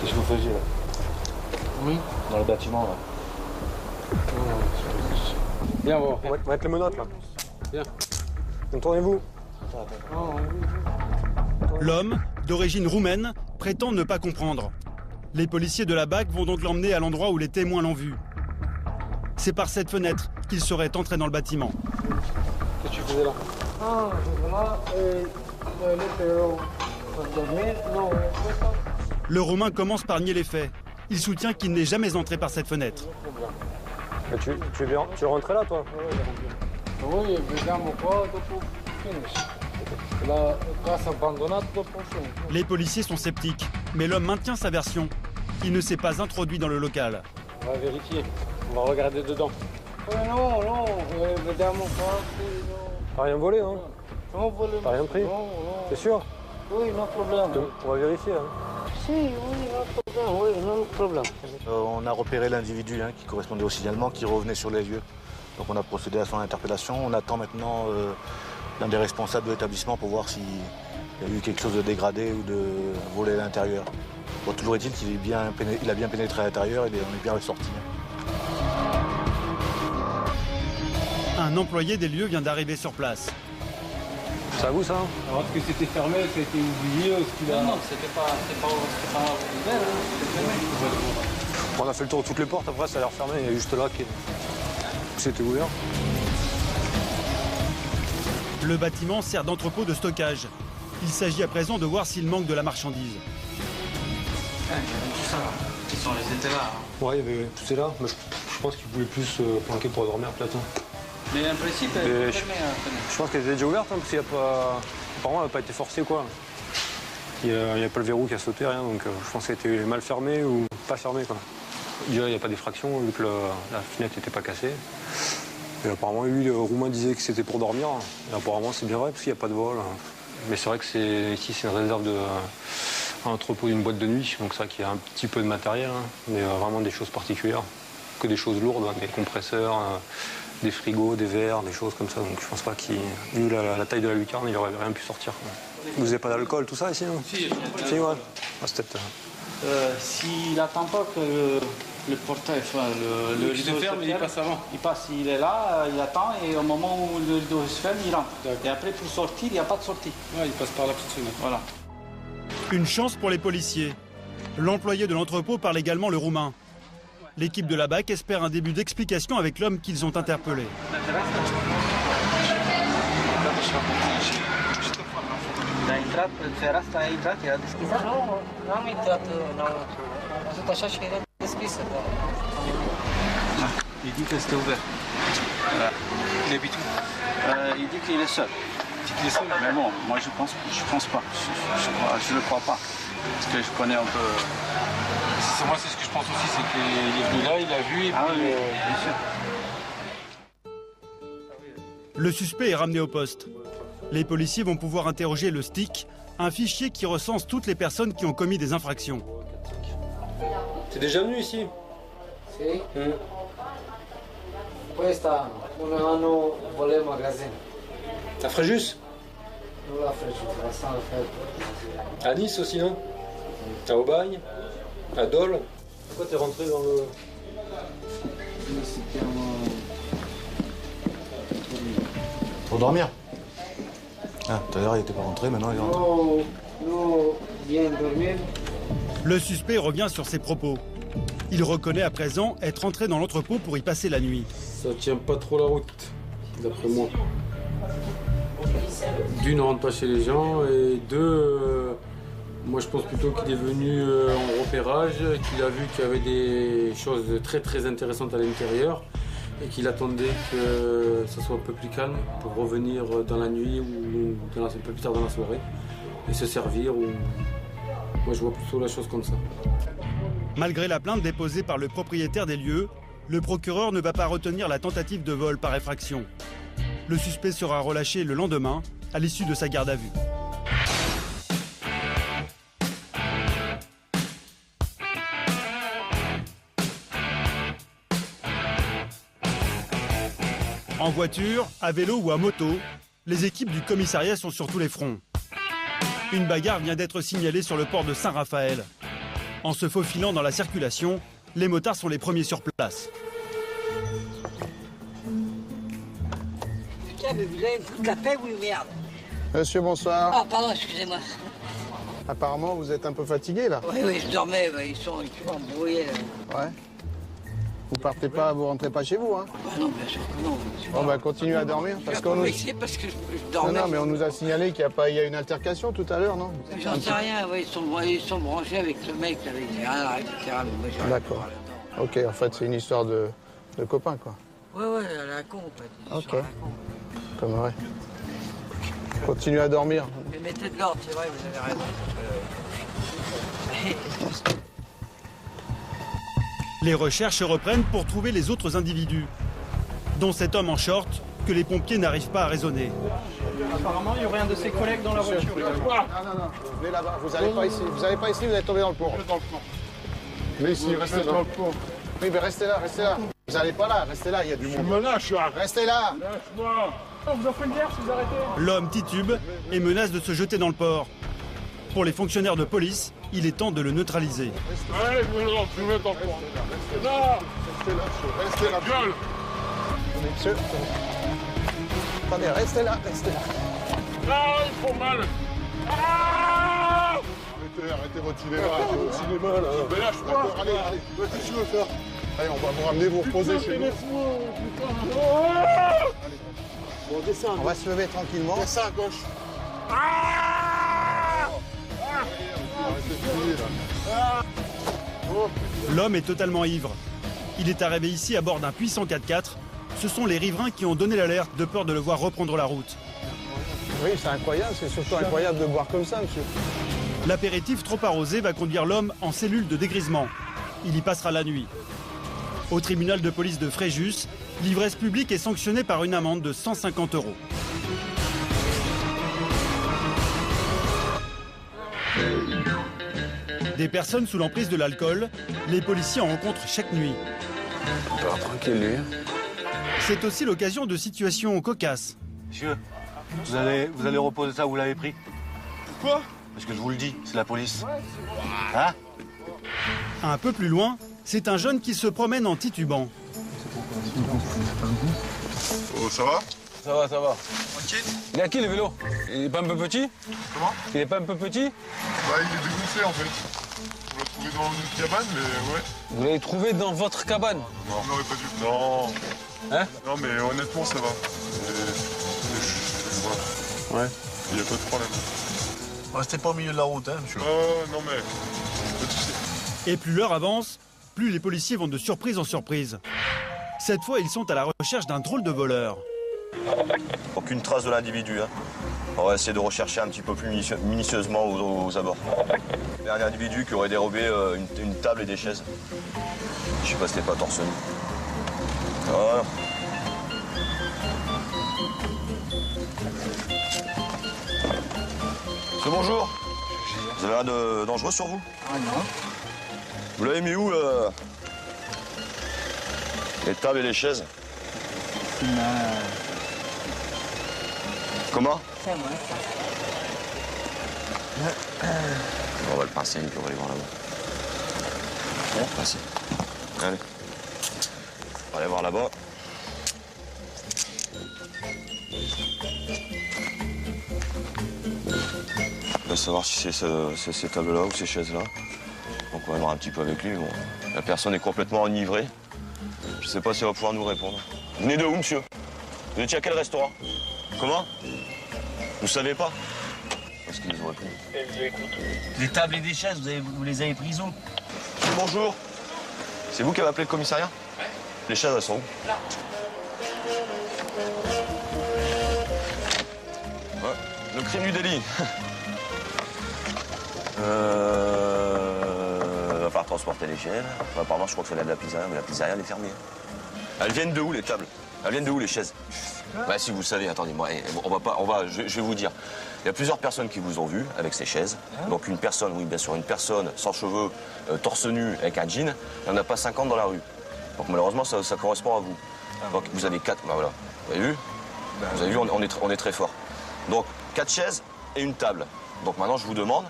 Qu'est-ce que vous faisiez là? Oui. Dans le bâtiment là. Viens voir. On va mettre les menottes là. Viens. Tournez-vous. L'homme, d'origine roumaine, prétend ne pas comprendre. Les policiers de la BAC vont donc l'emmener à l'endroit où les témoins l'ont vu. C'est par cette fenêtre qu'il serait entré dans le bâtiment. Qu'est-ce que tu faisais là? Le Roumain commence par nier les faits. Il soutient qu'il n'est jamais entré par cette fenêtre. Mais tu es rentré là, toi? Oui, vediamo qua dopo finish. La casa abbandonata dopo finish. Les policiers sont sceptiques, mais l'homme maintient sa version. Il ne s'est pas introduit dans le local. On va vérifier. On va regarder dedans. Non, vediamo qua. T'as rien volé, hein? Non, vous voulez... T'as rien pris? Non. C'est sûr? Oui, non problème. On va vérifier. Hein. Si, oui, non problème. On a repéré l'individu qui correspondait au signalement, qui revenait sur les lieux. Donc on a procédé à son interpellation. On attend maintenant l'un des responsables de l'établissement pour voir s'il y a eu quelque chose de dégradé ou de volé à l'intérieur. Bon, toujours est-il qu'il a bien pénétré à l'intérieur et on est bien ressorti. Un employé des lieux vient d'arriver sur place. C'est à vous ça? Alors est-ce que c'était fermé, ça a été oublié ou ce qu'il a... Non, c'était pas ouvert, On a fait le tour de toutes les portes, après ça a l'air fermé, il y a juste là qui c'était ouvert. Le bâtiment sert d'entrepôt de stockage. Il s'agit à présent de voir s'il manque de la marchandise. Tout ça, ils sont les étés là. Ouais, il y avait tout ça là, mais je pense qu'ils voulaient plus planquer pour dormir, Platon. Mais en principe, elle est fermée. Je pense qu'elle était déjà ouverte, parce qu'il n'y a pas... Apparemment, elle n'a pas été forcée, quoi. Il n'y a pas le verrou qui a sauté, rien, donc je pense qu'elle était mal fermée ou pas fermée, quoi. Déjà, il n'y a pas d'effraction, vu que la fenêtre n'était pas cassée. Et apparemment, lui, le Roumain disait que c'était pour dormir. Et apparemment, c'est bien vrai, parce qu'il n'y a pas de vol. Mais c'est vrai que ici, c'est une réserve un entrepôt d'une boîte de nuit, donc c'est vrai qu'il y a un petit peu de matériel, mais vraiment des choses particulières, que des choses lourdes, des compresseurs, des frigos, des verres, des choses comme ça. Donc je pense pas qu'il, vu la taille de la lucarne, il aurait rien pu sortir. Vous n'avez pas d'alcool, tout ça ici, non? Si, ouais. Ah, c'est peut-être... S'il n'attend pas que le portail, le rideau se ferme, il passe avant. Il est là, il attend et au moment où le rideau se ferme, il rentre. Et après, pour sortir, il n'y a pas de sortie. Ouais, il passe par la petite fenêtre. Voilà. Une chance pour les policiers. L'employé de l'entrepôt parle également le roumain. L'équipe de la BAC espère un début d'explication avec l'homme qu'ils ont interpellé. A intrat, fereastra a intrat, era deschisă? Nu, n-am intrat, am văzut așa și era deschisă. Il dit que c'était ouvert. Il habite où? Il dit qu'il est seul. Il dit qu'il est seul? Mais bon, moi je pense pas. Je le crois pas. Parce que je connais un peu... Moi, c'est ce que je pense aussi, c'est qu'il est venu là, il a vu et puis... oui, bien sûr. Le suspect est ramené au poste. Les policiers vont pouvoir interroger le STIC, un fichier qui recense toutes les personnes qui ont commis des infractions. T'es déjà venu ici? Si. Questa un anno volevo magasin. À Fréjus? Non, la Fréjus, la Saint-Fred. À Nice aussi, non? À Aubagne? À Dole? Pourquoi t'es rentré dans le... Pour dormir. Ah, tout à l'heure il n'était pas rentré, maintenant il est rentré. Non, bien dormir. Le suspect revient sur ses propos. Il reconnaît à présent être entré dans l'entrepôt pour y passer la nuit. Ça tient pas trop la route, d'après moi. D'une, on rentre pas chez les gens, et deux, moi je pense plutôt qu'il est venu en repérage, qu'il a vu qu'il y avait des choses très très intéressantes à l'intérieur et qu'il attendait que ça soit un peu plus calme pour revenir dans la nuit ou un peu plus tard dans la soirée et se servir. Moi je vois plutôt la chose comme ça. Malgré la plainte déposée par le propriétaire des lieux, le procureur ne va pas retenir la tentative de vol par effraction. Le suspect sera relâché le lendemain, à l'issue de sa garde à vue. En voiture, à vélo ou à moto, les équipes du commissariat sont sur tous les fronts. Une bagarre vient d'être signalée sur le port de Saint-Raphaël. En se faufilant dans la circulation, les motards sont les premiers sur place. Putain, mais vous avez foutu la paix ou merde? Monsieur, bonsoir. Ah, pardon, excusez-moi. Apparemment, vous êtes un peu fatigué, là. Oui, je dormais, ils sont embrouillés, là. Ouais. Vous partez pas, vous rentrez pas chez vous, hein? Non, bien sûr que non. Bon, bah, continuez à dormir. Parce qu'on nous... parce que je dormais. Non, mais on nous a signalé qu'il y a une altercation tout à l'heure, non? J'en sais rien, ouais, ils sont branchés avec le mec, avec les radars, etc. D'accord. Ok, en fait, c'est une histoire de copains, quoi. Ouais, à la con, en fait. Ok. Comme vrai. Continuez à dormir. Mais mettez de l'ordre, c'est vrai, vous avez raison. Les recherches reprennent pour trouver les autres individus, dont cet homme en short que les pompiers n'arrivent pas à raisonner. Apparemment, il y aurait un de ses collègues dans la voiture. Non. Vous venez là-bas. Vous n'allez pas ici. Vous n'allez pas ici, vous allez tomber dans le pont. Mais ici, restez là. Oui, mais restez là, restez là. Vous n'allez pas là, restez là, il y a du monde. Restez là. On vous offre une bière si vous arrêtez. L'homme titube et menace de se jeter dans le port. Pour les fonctionnaires de police, il est temps de le neutraliser. Allez, je vais le mettre dans le pont. Restez là. Restez là. Gueule. Monsieur. Attendez, restez là, restez là. Ah, ils font mal. Ah, arrêtez votre cinéma. Là. Mais lâche-moi. Allez, qu'est-ce que tu veux faire? Allez, on va vous ramener, vous reposer chez nous. Bon, descends. On va se lever tranquillement. Descends à gauche. L'homme est totalement ivre. Il est arrivé ici à bord d'un puissant 4x4. Ce sont les riverains qui ont donné l'alerte de peur de le voir reprendre la route. Oui, c'est incroyable, c'est surtout incroyable de boire comme ça, monsieur. L'apéritif trop arrosé va conduire l'homme en cellule de dégrisement. Il y passera la nuit. Au tribunal de police de Fréjus, l'ivresse publique est sanctionnée par une amende de 150 €. Des personnes sous l'emprise de l'alcool, les policiers en rencontrent chaque nuit. Tranquille, lui. C'est aussi l'occasion de situations cocasses. Monsieur, vous allez reposer ça, vous l'avez pris? Pourquoi? Parce que je vous le dis, c'est la police. Hein? Un peu plus loin, c'est un jeune qui se promène en titubant. Oh, ça va? Ça va, ça va. Tranquille? Il est à qui le vélo? Il est pas un peu petit? Comment? Il est pas un peu petit? Bah, il est dégonflé en fait. On l'a trouvé dans une cabane, mais ouais. Vous l'avez trouvé dans votre cabane? Non, on n'aurait pas dû. Non. Hein? Non, mais honnêtement, ça va. Voilà. Ouais. Il n'y a pas de problème. Restez pas au milieu de la route, hein, monsieur. Non, mais. Pas de soucis. Et plus l'heure avance, plus les policiers vont de surprise en surprise. Cette fois, ils sont à la recherche d'un drôle de voleur. Aucune trace de l'individu. Hein. On va essayer de rechercher un petit peu plus minutieusement aux abords. Il y a un individu qui aurait dérobé une table et des chaises. Je sais pas si c'était pas torse nu. Voilà. Monsieur, bonjour. Vous avez rien de dangereux sur vous? Ah non. Vous l'avez mis où, là? Les tables et les chaises? Comment? C'est moi, ça. On va le pincer et puis on va aller voir là-bas. Bon, pincer. Allez. On va aller voir là-bas. On va savoir si c'est ces tables-là ou ces chaises-là. Donc on va voir un petit peu avec lui. Bon, la personne est complètement enivrée. Je sais pas si elle va pouvoir nous répondre. Vous venez de où, monsieur? Vous étiez à quel restaurant? Comment? Vous savez pas? Parce qu'ils nous ont répondu. Les tables et des chaises, vous les avez prises où? Bonjour. C'est vous qui avez appelé le commissariat? Ouais. Les chaises, elles sont où? Là. Ouais. Le crime du délit. Va falloir transporter les chaises. Enfin, apparemment, je crois que c'est là de la pizzeria, mais la pizzeria, elle est fermée. Elles viennent de où, les tables? Elles viennent de où, les chaises? Bah, si vous savez, attendez-moi, je vais vous dire. Il y a plusieurs personnes qui vous ont vu avec ces chaises. Donc une personne, oui, bien sûr, une personne sans cheveux, torse nu, avec un jean. Il n'y en a pas 50 dans la rue. Donc malheureusement, ça correspond à vous. Donc vous avez 4, bah voilà. Vous avez vu? Vous avez vu, on est très fort. Donc 4 chaises et une table. Donc maintenant, je vous demande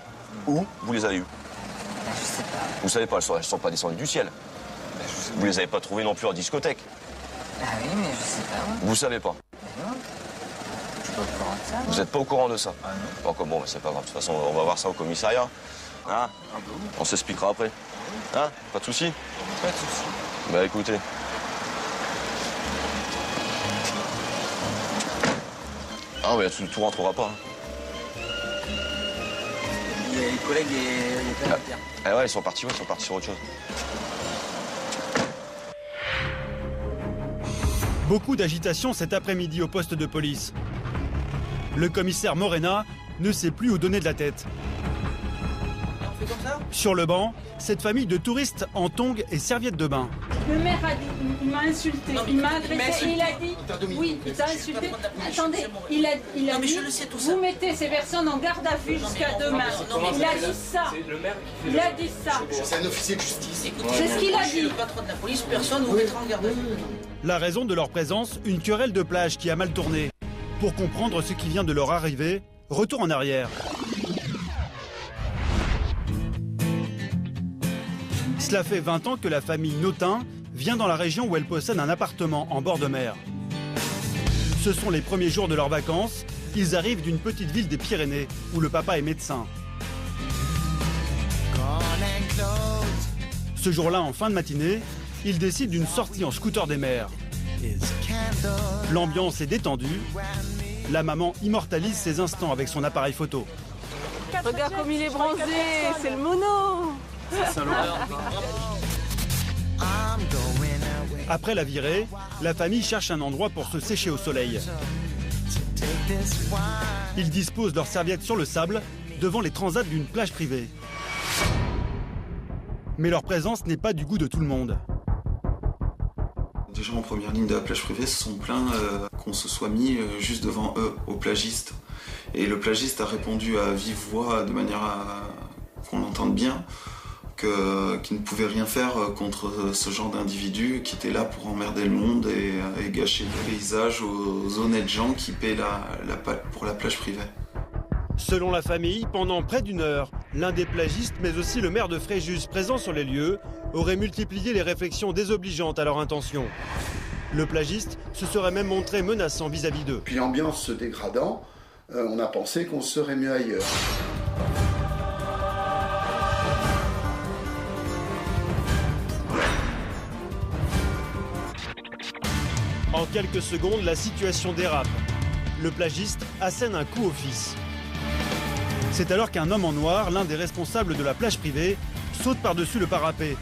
où vous les avez eues. Je sais pas. Vous savez pas, elles ne sont pas descendues du ciel. Vous les avez pas trouvées non plus en discothèque. Ah oui, mais je sais pas. Vous savez pas. Non. Je suis pas au courant de ça. Vous n'êtes pas au courant de ça? Ah non. Bon, c'est pas grave. De toute façon, on va voir ça au commissariat. Hein? On s'expliquera après. Hein? Pas de soucis? Pas de soucis. Bah écoutez. Ah mais tout rentrera pas. Hein. Il y a les collègues et il y a plein de bière. Ah ouais, ils sont partis sur autre chose. Beaucoup d'agitation cet après-midi au poste de police. Le commissaire Morena ne sait plus où donner de la tête. Sur le banc, cette famille de touristes en tongs et serviettes de bain. Le maire a dit, il m'a insulté, il m'a agressé, il a dit, oui, il t'a insulté. Attendez, il a dit, vous mettez ces personnes en garde à vue jusqu'à demain. Il a dit ça. Il a dit ça. C'est un officier de justice. C'est ce qu'il a dit. Le patron de la police, personne ne vous mettra en garde à vue. La raison de leur présence, une querelle de plage qui a mal tourné. Pour comprendre ce qui vient de leur arriver, retour en arrière. Cela fait 20 ans que la famille Notin vient dans la région où elle possède un appartement en bord de mer. Ce sont les premiers jours de leurs vacances. Ils arrivent d'une petite ville des Pyrénées où le papa est médecin. Ce jour-là, en fin de matinée, ils décident d'une sortie en scooter des mers. L'ambiance est détendue. La maman immortalise ses instants avec son appareil photo. Regarde comme il est bronzé, c'est le mono. Après la virée, la famille cherche un endroit pour se sécher au soleil. Ils disposent leurs serviettes sur le sable devant les transats d'une plage privée. Mais leur présence n'est pas du goût de tout le monde. Des gens en première ligne de la plage privée se sont plaints qu'on se soit mis juste devant eux, aux plagistes. Et le plagiste a répondu à vive voix, de manière qu'on l'entende bien, qu'il ne pouvait rien faire contre ce genre d'individus qui étaient là pour emmerder le monde et gâcher le paysage aux honnêtes gens qui paient pour la plage privée. Selon la famille, pendant près d'une heure, l'un des plagistes, mais aussi le maire de Fréjus, présent sur les lieux, aurait multiplié les réflexions désobligeantes à leur intention. Le plagiste se serait même montré menaçant vis-à-vis d'eux. Puis l'ambiance se dégradant, on a pensé qu'on serait mieux ailleurs. En quelques secondes, la situation dérape. Le plagiste assène un coup au fils. C'est alors qu'un homme en noir, l'un des responsables de la plage privée, saute par-dessus le parapet.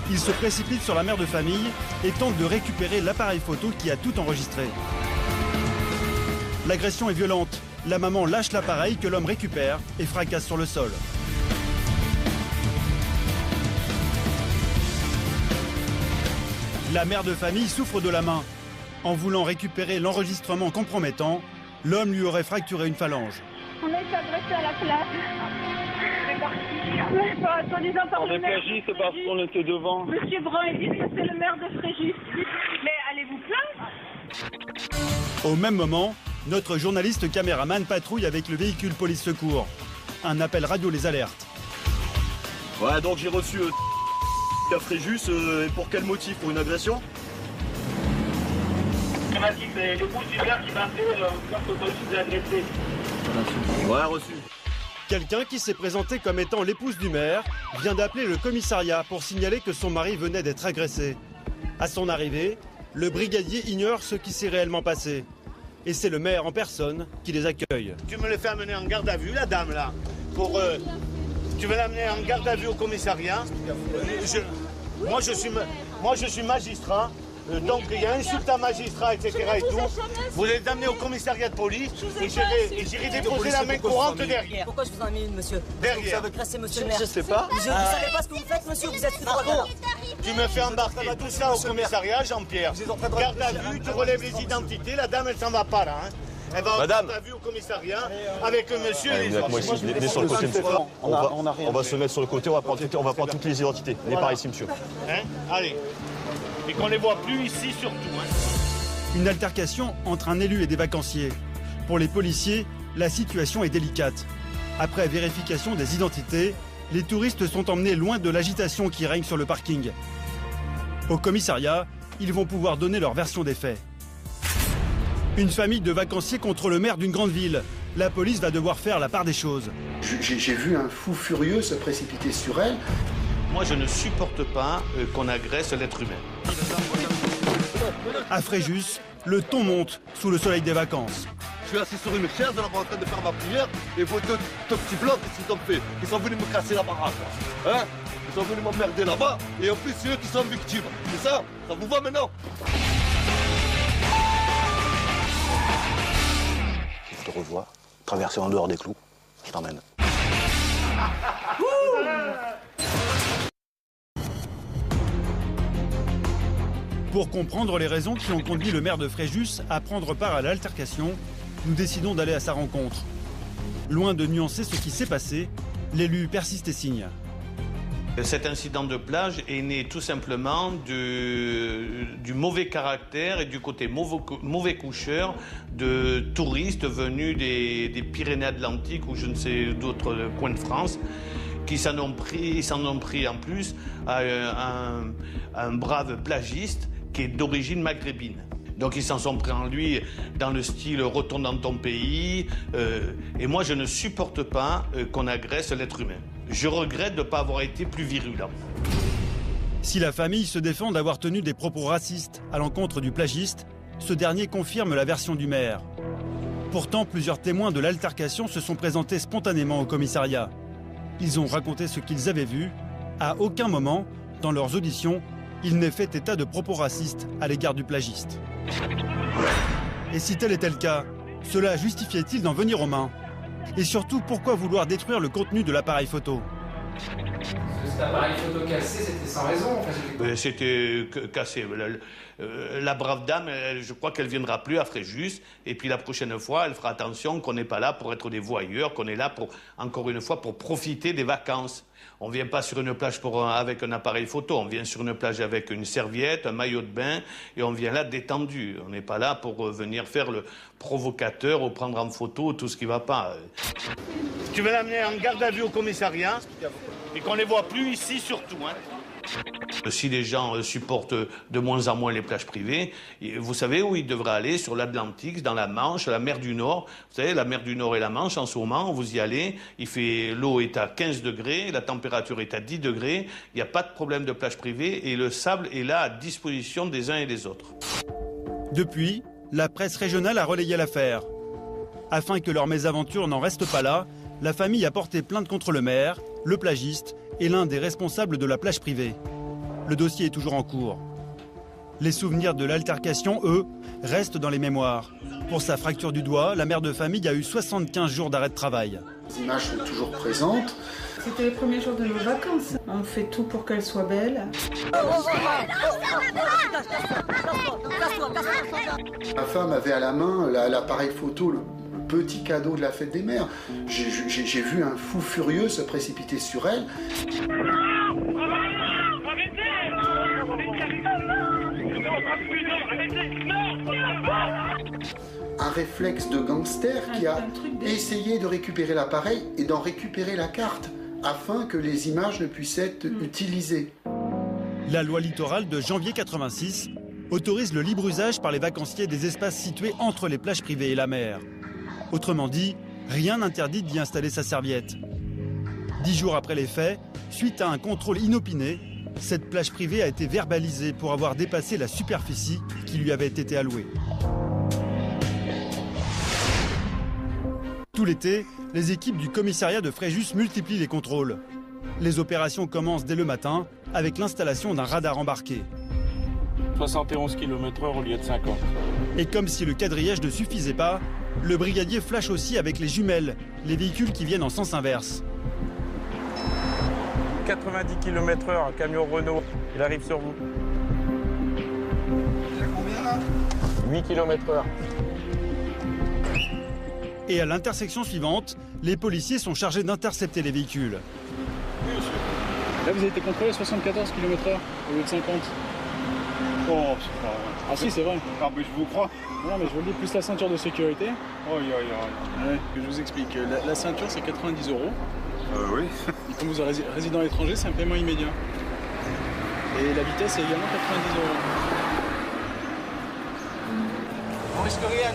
Il se précipite sur la mère de famille et tente de récupérer l'appareil photo qui a tout enregistré. L'agression est violente. La maman lâche l'appareil que l'homme récupère et fracasse sur le sol. La mère de famille souffre de la main. En voulant récupérer l'enregistrement compromettant, l'homme lui aurait fracturé une phalange. On a été agressé à la plage. On est plagistes parce qu'on était devant. Monsieur Brun, il dit que c'est le maire de Fréjus. Mais allez vous plaindre. Au même moment, notre journaliste caméraman patrouille avec le véhicule police secours. Un appel radio les alerte. Ouais, donc j'ai reçu à Fréjus, et pour quel motif? Pour une agression? C'est l'épouse du maire qui m'a fait dire que je suis agressé. Ouais, reçu. Quelqu'un qui s'est présenté comme étant l'épouse du maire vient d'appeler le commissariat pour signaler que son mari venait d'être agressé. À son arrivée, le brigadier ignore ce qui s'est réellement passé. Et c'est le maire en personne qui les accueille. Tu me le fais amener en garde à vue, la dame, là. Tu veux l'amener en garde à vue au commissariat. Moi, je suis magistrat. Donc, il y a insulte à magistrat, etc. et tout. Vous allez l'amener au commissariat de police et j'irai déposer la main courante derrière. Pourquoi je vous emmène, monsieur? Derrière. Vous avez agressé monsieur le maire. Je sais pas. Vous savez pas ce que vous faites, monsieur? Vous êtes foudroyant. Tu me fais embarquer tout ça au commissariat, Jean-Pierre. Garde à vue, tu relèves les identités. La dame, elle s'en va pas, là. Hein. Elle va en garde à vue au commissariat avec le monsieur et les autres. Venez sur le côté, monsieur. On va se mettre sur le côté, on va prendre toutes les identités. Venez par ici, monsieur. Hein? Allez. Et qu'on ne les voit plus ici surtout. Hein. Une altercation entre un élu et des vacanciers. Pour les policiers, la situation est délicate. Après vérification des identités, les touristes sont emmenés loin de l'agitation qui règne sur le parking. Au commissariat, ils vont pouvoir donner leur version des faits. Une famille de vacanciers contre le maire d'une grande ville. La police va devoir faire la part des choses. J'ai vu un fou furieux se précipiter sur elle. Moi, je ne supporte pas qu'on agresse l'être humain. À Fréjus, le ton monte sous le soleil des vacances. Je suis assis sur une chaise, là-bas en train de faire ma prière, et vos deux petits blancs, qu'est-ce qu'ils ont fait? Ils sont venus me casser la baraque. Hein? Ils sont venus m'emmerder là-bas, et en plus, c'est eux qui sont victimes. C'est ça? Ça vous va maintenant? Je te revois, traverser en dehors des clous, je t'emmène. Pour comprendre les raisons qui ont conduit le maire de Fréjus à prendre part à l'altercation, nous décidons d'aller à sa rencontre. Loin de nuancer ce qui s'est passé, l'élu persiste et signe. Cet incident de plage est né tout simplement du mauvais caractère et du côté mauvais coucheur de touristes venus des Pyrénées-Atlantiques ou je ne sais d'autres coins de France qui s'en ont pris en plus à un brave plagiste qui est d'origine maghrébine. Donc ils s'en sont pris en lui dans le style « retourne dans ton pays ». Et moi, je ne supporte pas qu'on agresse l'être humain. Je regrette de ne pas avoir été plus virulent. Si la famille se défend d'avoir tenu des propos racistes à l'encontre du plagiste, ce dernier confirme la version du maire. Pourtant, plusieurs témoins de l'altercation se sont présentés spontanément au commissariat. Ils ont raconté ce qu'ils avaient vu. À aucun moment, dans leurs auditions, il n'est fait état de propos racistes à l'égard du plagiste. Et si tel était le cas, cela justifiait-il d'en venir aux mains? Et surtout, pourquoi vouloir détruire le contenu de l'appareil photo? Cet appareil photo cassé, c'était sans raison. C'était cassé. La brave dame, je crois qu'elle ne viendra plus à Fréjus. Et puis la prochaine fois, elle fera attention qu'on n'est pas là pour être des voyeurs, qu'on est là, encore une fois, pour profiter des vacances. On ne vient pas sur une plage avec un appareil photo, on vient sur une plage avec une serviette, un maillot de bain, et on vient là détendu. On n'est pas là pour venir faire le provocateur ou prendre en photo tout ce qui ne va pas. Tu vas l'amener en garde à vue au commissariat et qu'on ne les voit plus ici surtout. Hein. Si les gens supportent de moins en moins les plages privées, vous savez où ils devraient aller? Sur l'Atlantique, dans la Manche, la mer du Nord. Vous savez, la mer du Nord et la Manche, en ce moment, vous y allez, l'eau est à 15 degrés, la température est à 10 degrés, il n'y a pas de problème de plage privée et le sable est là à disposition des uns et des autres. Depuis, la presse régionale a relayé l'affaire. Afin que leur mésaventure n'en reste pas là, la famille a porté plainte contre le maire, le plagiste et l'un des responsables de la plage privée. Le dossier est toujours en cours. Les souvenirs de l'altercation, eux, restent dans les mémoires. Pour sa fracture du doigt, la mère de famille a eu 75 jours d'arrêt de travail. Les images sont toujours présentes. C'était les premiers jours de nos vacances. On fait tout pour qu'elle soit belle. Ma femme avait à la main l'appareil photo, le petit cadeau de la fête des mères. J'ai vu un fou furieux se précipiter sur elle. Un réflexe de gangster qui a essayé de récupérer l'appareil et d'en récupérer la carte afin que les images ne puissent être utilisées. La loi littorale de janvier 86 autorise le libre usage par les vacanciers des espaces situés entre les plages privées et la mer. Autrement dit, rien n'interdit d'y installer sa serviette. 10 jours après les faits, suite à un contrôle inopiné, cette plage privée a été verbalisée pour avoir dépassé la superficie qui lui avait été allouée. Tout l'été, les équipes du commissariat de Fréjus multiplient les contrôles. Les opérations commencent dès le matin avec l'installation d'un radar embarqué. 71 km/h au lieu de 50. Et comme si le quadrillage ne suffisait pas, le brigadier flash aussi avec les jumelles, les véhicules qui viennent en sens inverse. 90 km/h, un camion Renault, il arrive sur vous. Il y a combien là? 8 km/h. Et à l'intersection suivante, les policiers sont chargés d'intercepter les véhicules. Oui, monsieur. Là, vous avez été contrôlé 74 km/h au lieu de 50. Oh, c'est pas vrai. Ah si, c'est vrai. Ah, mais je vous crois. Non, mais je vous le dis, plus la ceinture de sécurité. Oh, Ouais, je vous explique. La ceinture, c'est 90 €. Oui. Et comme vous êtes résident à l'étranger, c'est un paiement immédiat. Et la vitesse, c'est également 90 €. On risque rien.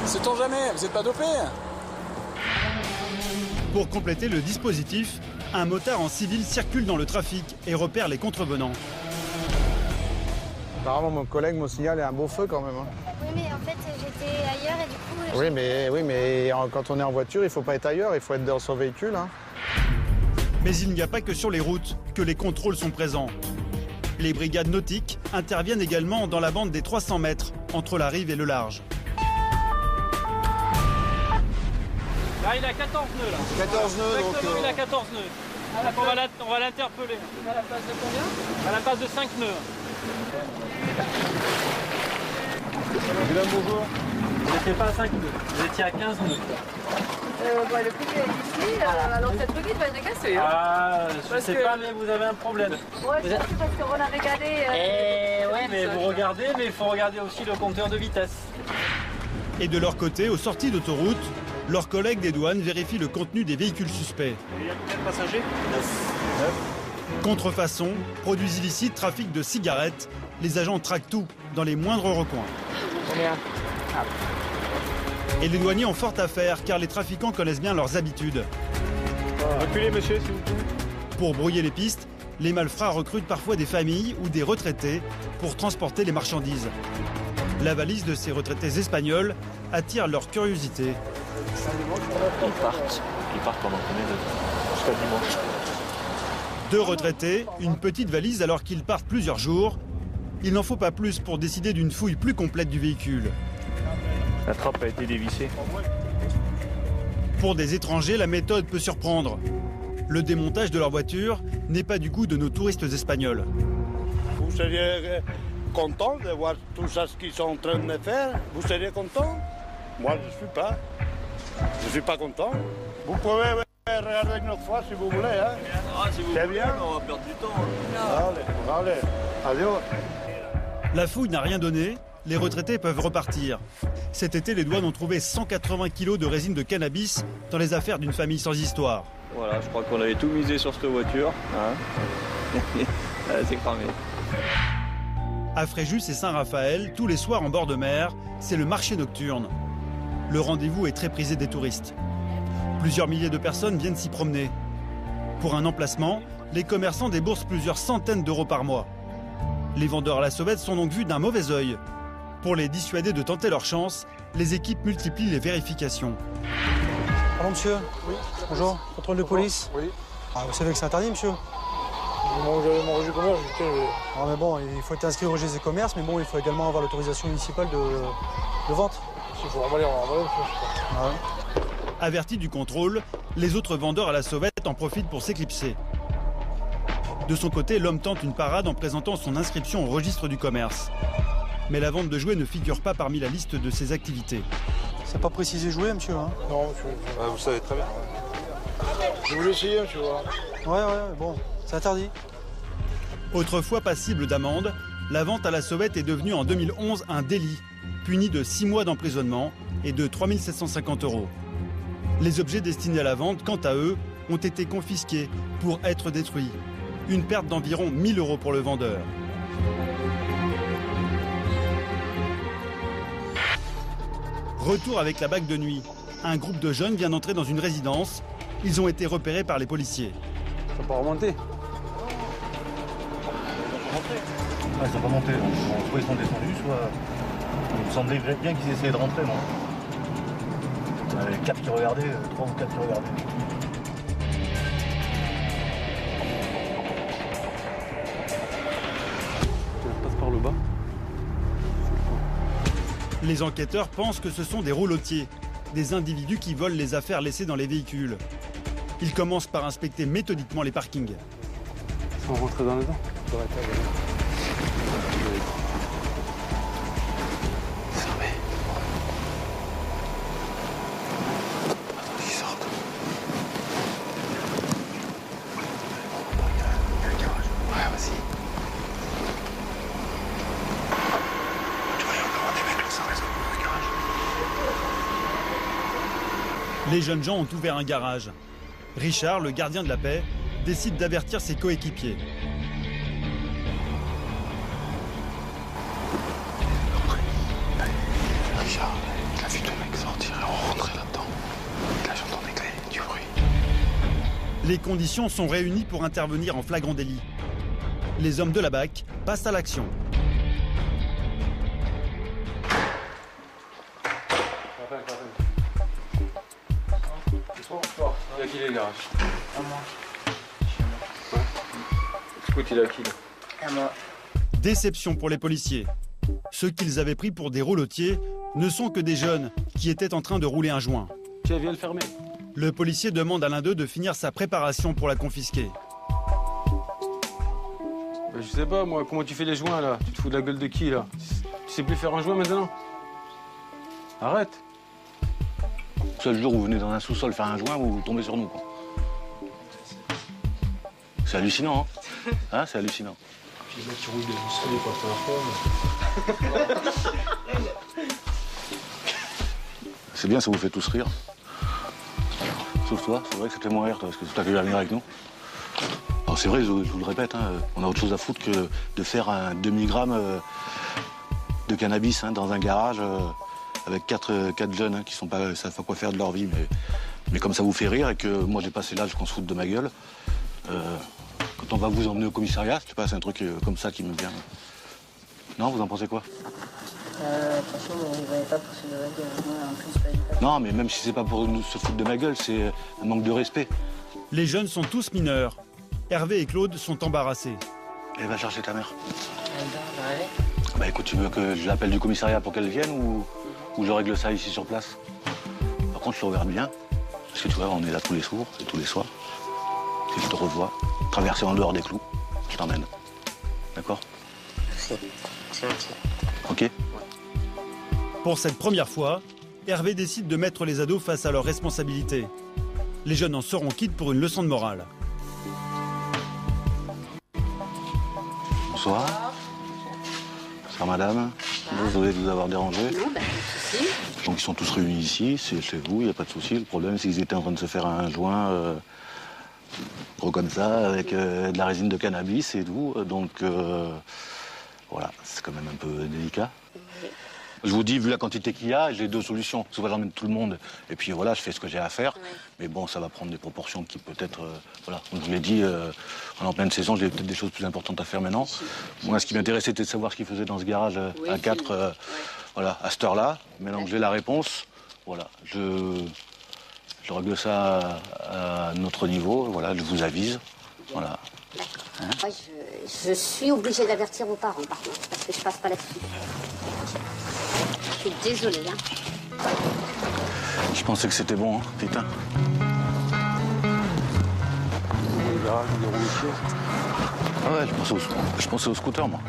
Sait-on jamais, vous n'êtes pas dopé? Pour compléter le dispositif, un motard en civil circule dans le trafic et repère les contrevenants. Apparemment, mon collègue me signale un beau feu quand même. Oui, mais en fait, j'étais ailleurs et du coup... Oui, mais quand on est en voiture, il ne faut pas être ailleurs, il faut être dans son véhicule. Hein. Mais il n'y a pas que sur les routes que les contrôles sont présents. Les brigades nautiques interviennent également dans la bande des 300 mètres entre la rive et le large. Là, il a 14 nœuds, là. 14 nœuds, donc... Il a 14 nœuds. On va l'interpeller. À la place de combien? À la place de 5 nœuds. Madame, bonjour. Vous n'étiez pas à 5 nœuds, vous étiez à 15 nœuds. Le couple est ici, alors cette petite va être cassée. Hein. Ah, je ne sais pas, mais vous avez un problème. Ouais, c'est parce qu'on a regardé. Oui, mais vous regardez, mais il faut regarder aussi le compteur de vitesse. Et de leur côté, aux sorties d'autoroute, leurs collègues des douanes vérifient le contenu des véhicules suspects. Il y a combien de passagers 9. Contrefaçon, produits illicites, trafic de cigarettes, les agents traquent tout dans les moindres recoins. Combien? Et les douaniers ont fort à faire car les trafiquants connaissent bien leurs habitudes. Reculez, monsieur, s'il vous plaît. Pour brouiller les pistes, les malfrats recrutent parfois des familles ou des retraités pour transporter les marchandises. La valise de ces retraités espagnols attire leur curiosité. Ils partent pendant combien de temps? Jusqu'à dimanche. 2 retraités, une petite valise alors qu'ils partent plusieurs jours. Il n'en faut pas plus pour décider d'une fouille plus complète du véhicule. La trappe a été dévissée. Pour des étrangers, la méthode peut surprendre. Le démontage de leur voiture n'est pas du goût de nos touristes espagnols. Vous seriez content de voir tout ça ce qu'ils sont en train de faire? Vous seriez content? Moi, je ne suis pas. Je ne suis pas content. Vous pouvez regarder une autre fois si vous voulez. Hein? Si vous voulez, bien. On va perdre du temps. Hein. Allez, adieu. La fouille n'a rien donné, les retraités peuvent repartir. Cet été, les douanes ont trouvé 180 kilos de résine de cannabis dans les affaires d'une famille sans histoire. Voilà, je crois qu'on avait tout misé sur cette voiture. Hein. C'est cramé. À Fréjus et Saint-Raphaël, tous les soirs en bord de mer, c'est le marché nocturne. Le rendez-vous est très prisé des touristes. Plusieurs milliers de personnes viennent s'y promener. Pour un emplacement, les commerçants déboursent plusieurs centaines d'euros par mois. Les vendeurs à la sauvette sont donc vus d'un mauvais œil. Pour les dissuader de tenter leur chance, les équipes multiplient les vérifications. Pardon monsieur. Oui. Bonjour, contrôle de police. Oui. Ah, vous savez que c'est interdit monsieur? Moi j'avais mon registre de commerce, Ah mais bon, il faut être inscrit au registre des commerces, mais bon, il faut également avoir l'autorisation municipale de vente. Il faut remballer, on va remballer monsieur. Ah ouais. Avertis du contrôle, les autres vendeurs à la sauvette en profitent pour s'éclipser. De son côté, l'homme tente une parade en présentant son inscription au registre du commerce. Mais la vente de jouets ne figure pas parmi la liste de ses activités. C'est pas précisé jouet, monsieur, hein? Non, monsieur. Vous savez très bien. Je voulais essayer, monsieur. Ouais, bon, c'est interdit. Autrefois passible d'amende, la vente à la sauvette est devenue en 2011 un délit, puni de 6 mois d'emprisonnement et de 3 750 €. Les objets destinés à la vente, quant à eux, ont été confisqués pour être détruits. Une perte d'environ 1 000 € pour le vendeur. Retour avec la bague de nuit. Un groupe de jeunes vient d'entrer dans une résidence. Ils ont été repérés par les policiers. Ça peut pas remonter. Ah, ils sont pas montés. Soit ils sont descendus, soit... Il me semblait bien qu'ils essayaient de rentrer, moi. Il y en avait 4 qui regardaient, 3 ou 4 qui regardaient. Par le bas. Les enquêteurs pensent que ce sont des roulotiers, des individus qui volent les affaires laissées dans les véhicules. Ils commencent par inspecter méthodiquement les parkings. Ils sont rentrés dans les dents. Les jeunes gens ont ouvert un garage. Richard, le gardien de la paix, décide d'avertir ses coéquipiers. Richard, il a vu ton mec sortir et rentrer là-dedans. Et là j'entendais du bruit. Les conditions sont réunies pour intervenir en flagrant délit. Les hommes de la BAC passent à l'action. Il a qui les garages? Écoute, il a qui là? Déception pour les policiers. Ceux qu'ils avaient pris pour des roulotiers ne sont que des jeunes qui étaient en train de rouler un joint. Tiens, viens le fermer. Le policier demande à l'un d'eux de finir sa préparation pour la confisquer. Je sais pas, moi, comment tu fais les joints, là? Tu te fous de la gueule de qui, là? Tu sais plus faire un joint, maintenant? Arrête. Le seul jour où vous venez dans un sous-sol faire un joint, vous tombez sur nous, quoi. C'est hallucinant, hein? Hein, c'est hallucinant. Puis là, tu roules des muscles, pas faire C'est bien, ça vous fait tous rire. Sauf toi, c'est vrai que c'était moins rire, toi, parce que c'est toi qui vas venir avec nous. Alors c'est vrai, je vous le répète, hein, on a autre chose à foutre que de faire un demi-gramme de cannabis hein, dans un garage avec quatre jeunes hein, qui savent pas quoi faire de leur vie. Mais comme ça vous fait rire et que moi j'ai passé l'âge qu'on se foute de ma gueule, quand on va vous emmener au commissariat, c'est pas un truc comme ça qui me vient. Non, vous en pensez quoi? De toute façon, on ne va pas pour se de ma gueule. Moi, en plus, pas Non, mais même si c'est pas pour nous se foutre de ma gueule, c'est un manque de respect. Les jeunes sont tous mineurs. Hervé et Claude sont embarrassés. Elle va chercher ta mère. Bah écoute, tu veux que je l'appelle du commissariat pour qu'elle vienne ou je règle ça ici sur place? Par contre, je le regarde bien. Parce que tu vois, on est là tous les soirs et tous les soirs. Si je te revois, traverser en dehors des clous, je t'emmène. D'accord? Merci. C'est gentil. Ok? Pour cette première fois, Hervé décide de mettre les ados face à leurs responsabilités. Les jeunes en seront quittes pour une leçon de morale. Bonsoir. Bonsoir madame. Désolé de vous avoir dérangé. Non, pas de souci. Donc ils sont tous réunis ici, c'est chez vous, il n'y a pas de souci. Le problème c'est qu'ils étaient en train de se faire un joint gros comme ça, avec de la résine de cannabis et tout. Donc voilà, c'est quand même un peu délicat. Je vous dis, vu la quantité qu'il y a, j'ai deux solutions. Soit j'emmène tout le monde, et puis voilà, je fais ce que j'ai à faire. Ouais. Mais bon, ça va prendre des proportions qui peut-être... voilà, comme je vous l'ai dit, on est en pleine saison, j'ai peut-être des choses plus importantes à faire maintenant. Moi, ce qui m'intéressait, c'était de savoir ce qu'ils faisaient dans ce garage à 4, voilà, à cette heure-là. Maintenant que j'ai la réponse, voilà, je règle ça à notre niveau, voilà, je vous avise, voilà. Hein? Moi, je suis obligée d'avertir vos parents, par contre, parce que je passe pas là-dessus. Je suis désolée, hein. Je pensais que c'était bon, hein, putain. Ah ouais, je pensais au scooter, moi.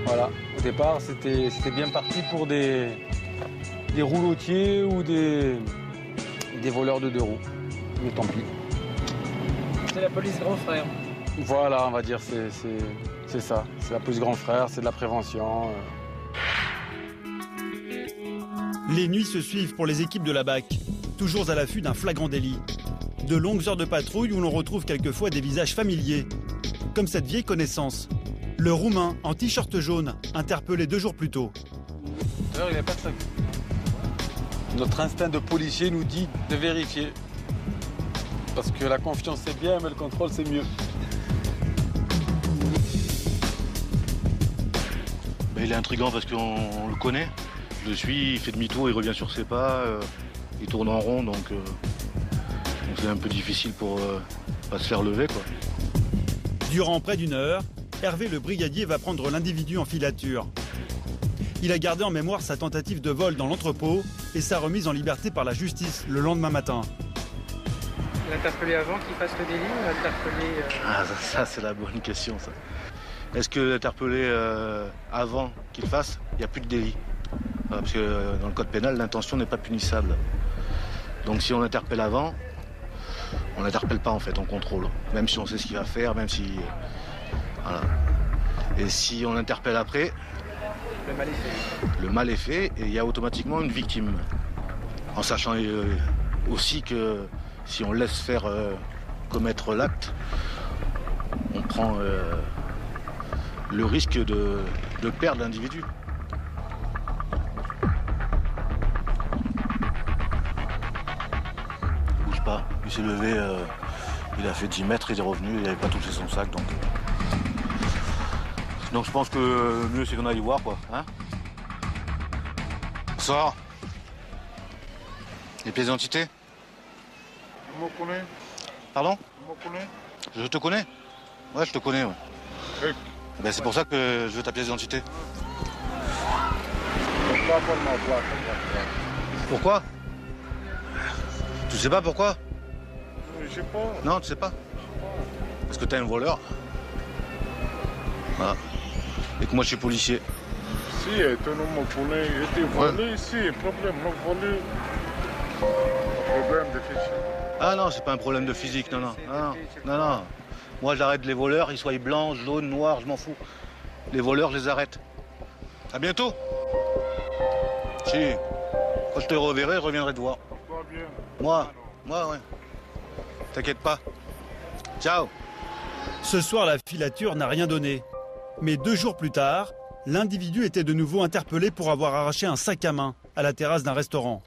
Voilà, au départ, c'était bien parti pour des roulotiers ou des voleurs de 2 roues. Mais tant pis. C'est la police grand frère. Voilà, on va dire, c'est ça. C'est la police grand frère, c'est de la prévention. Les nuits se suivent pour les équipes de la BAC, toujours à l'affût d'un flagrant délit. De longues heures de patrouille où l'on retrouve quelquefois des visages familiers, comme cette vieille connaissance, le Roumain en t-shirt jaune, interpellé 2 jours plus tôt. D'ailleurs, il n'y a pas de sac. Notre instinct de policier nous dit de vérifier. Parce que la confiance c'est bien, mais le contrôle c'est mieux. Il est intriguant parce qu'on le connaît. Je le suis, il fait demi-tour, il revient sur ses pas, il tourne en rond, donc c'est un peu difficile pour pas se faire lever, quoi. Durant près d'1 heure, Hervé le brigadier va prendre l'individu en filature. Il a gardé en mémoire sa tentative de vol dans l'entrepôt et sa remise en liberté par la justice le lendemain matin. L'interpeller avant qu'il fasse le délit ou l'interpeller... Ah, ça c'est la bonne question, ça. Est-ce que l'interpeller avant qu'il fasse, il n'y a plus de délit? Parce que dans le code pénal, l'intention n'est pas punissable. Donc si on l'interpelle avant, on l'interpelle pas en fait, on contrôle. Même si on sait ce qu'il va faire, même si... Voilà. Et si on l'interpelle après... Le mal est fait. Le mal est fait et il y a automatiquement une victime. En sachant aussi que si on laisse faire commettre l'acte, on prend le risque de perdre l'individu. Bouge pas, il s'est levé, il a fait 10 mètres, il est revenu, il n'avait pas touché son sac, donc je pense que le mieux c'est qu'on aille voir, quoi. Hein? Bonsoir. Les pièces d'identité? Vous me connaissez? Pardon? Vous me connaissez? Je te connais? Ouais, je te connais, ouais. Oui. Ben, c'est pour ça que je veux ta pièce d'identité. Pourquoi? Tu sais pas pourquoi? Je sais pas. Non, tu sais pas? Parce que t'es un voleur. Voilà. Et que moi je suis policier. Si, tu m'as été volé, si, problème, volé. Problème de physique. Ah non, c'est pas un problème de physique, non. Moi j'arrête les voleurs, ils soient blancs, jaunes, noirs, je m'en fous. Les voleurs, je les arrête. À bientôt. Si. Quand je te reverrai, je reviendrai te voir. Moi, ouais. T'inquiète pas. Ciao. Ce soir, la filature n'a rien donné. Mais 2 jours plus tard, l'individu était de nouveau interpellé pour avoir arraché un sac à main à la terrasse d'un restaurant.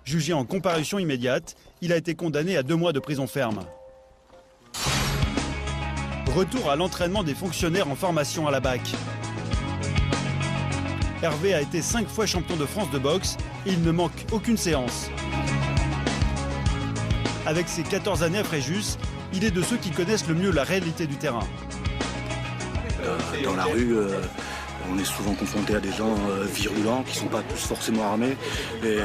Jugé en comparution immédiate, il a été condamné à 2 mois de prison ferme. Retour à l'entraînement des fonctionnaires en formation à la BAC. Hervé a été 5 fois champion de France de boxe et il ne manque aucune séance. Avec ses 14 années à Fréjus, il est de ceux qui connaissent le mieux la réalité du terrain. Dans la rue, on est souvent confronté à des gens virulents qui ne sont pas tous forcément armés. Et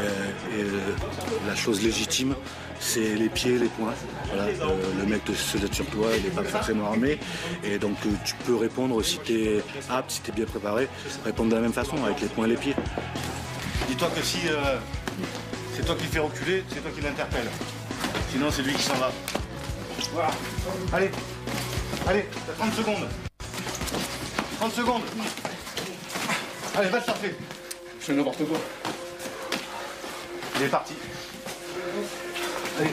la chose légitime, c'est les pieds, les poings. Voilà, le mec se jette sur toi, il n'est pas forcément armé. Et donc tu peux répondre si tu es apte, si tu es bien préparé, répondre de la même façon, avec les poings et les pieds. Dis-toi que si c'est toi qui le fais reculer, c'est toi qui l'interpelle. Sinon c'est lui qui s'en va. Voilà. Allez, t'as 30 secondes. 30 secondes. Allez, va te chercher. Je fais n'importe quoi. Il est parti. Allez.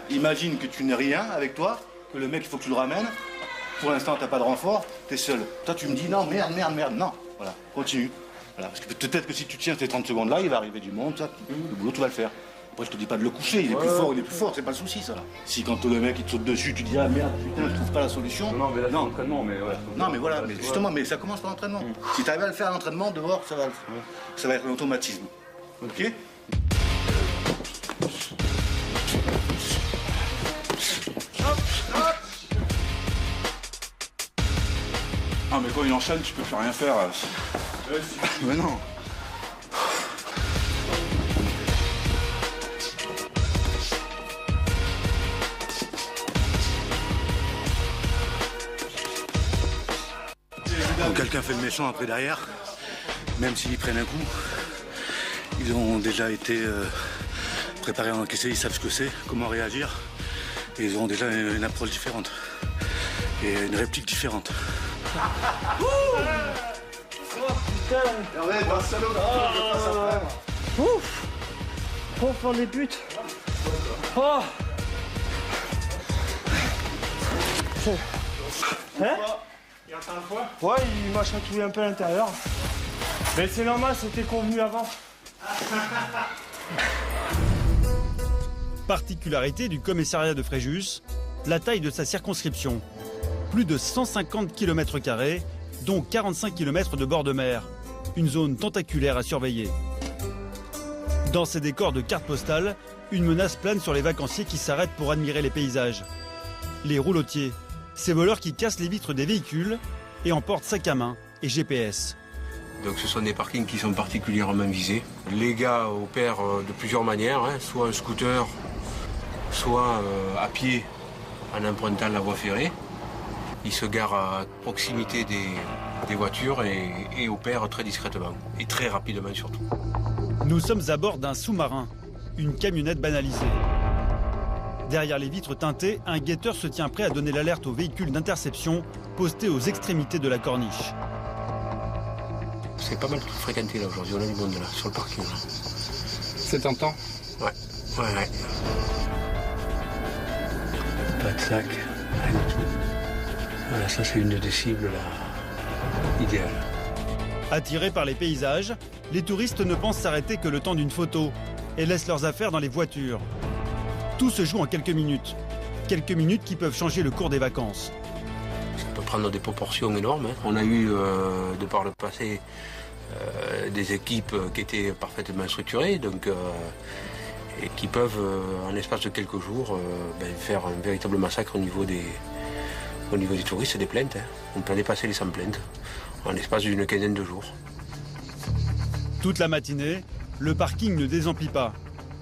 Imagine que tu n'es rien avec toi, que le mec, il faut que tu le ramènes. Pour l'instant, t'as pas de renfort, t'es seul. Toi, tu me dis non, merde. Non. Voilà, continue. Voilà, parce que peut-être que si tu tiens ces 30 secondes-là, il va arriver du monde, ça, le boulot, tu vas le faire. Après, je te dis pas de le coucher, il est plus fort, c'est pas le souci, ça. Là. Si quand le mec, il te saute dessus, tu dis ah merde, putain, je trouve pas la solution. Non, mais là, c'est l'entraînement, mais ouais. Non, mais voilà, mais justement, mais ça commence par l'entraînement. Si tu arrives à le faire à l'entraînement, dehors, ça va être un automatisme. Ok? Ah, mais quand il enchaîne, tu peux plus rien faire. Mais non. Quand quelqu'un fait le méchant après derrière, même s'ils prennent un coup, ils ont déjà été préparés à encaisser, ils savent ce que c'est, comment réagir, et ils ont déjà une approche différente et une réplique différente. Oh putain! Hervé, Barcelone, Ouf! Enfant des putes! Oh! Hein? Ouais, il m'a chatouillé un peu à l'intérieur. Mais c'est normal, c'était convenu avant. Particularité du commissariat de Fréjus, la taille de sa circonscription. Plus de 150 km², dont 45 km de bord de mer. Une zone tentaculaire à surveiller. Dans ces décors de cartes postales, une menace plane sur les vacanciers qui s'arrêtent pour admirer les paysages. Les roulotiers, ces voleurs qui cassent les vitres des véhicules et emportent sacs à main et GPS. Donc ce sont des parkings qui sont particulièrement visés. Les gars opèrent de plusieurs manières, hein, soit un scooter, soit à pied en empruntant la voie ferrée. Ils se garent à proximité des voitures et opèrent très discrètement et très rapidement surtout. Nous sommes à bord d'un sous-marin, une camionnette banalisée. Derrière les vitres teintées, un guetteur se tient prêt à donner l'alerte aux véhicules d'interception postés aux extrémités de la corniche. C'est pas mal fréquenté là aujourd'hui, on a du monde là, sur le parking. C'est tentant? Ouais. Pas de sac, rien du tout. Voilà, ça c'est une des cibles là, idéales. Attirés par les paysages, les touristes ne pensent s'arrêter que le temps d'une photo et laissent leurs affaires dans les voitures. Tout se joue en quelques minutes. Quelques minutes qui peuvent changer le cours des vacances. Ça peut prendre des proportions énormes. Hein. On a eu, de par le passé, des équipes qui étaient parfaitement structurées, donc, et qui peuvent, en l'espace de quelques jours, faire un véritable massacre au niveau des touristes et des plaintes. Hein. On peut dépasser les 100 plaintes en l'espace d'une quinzaine de jours. Toute la matinée, le parking ne désemplit pas.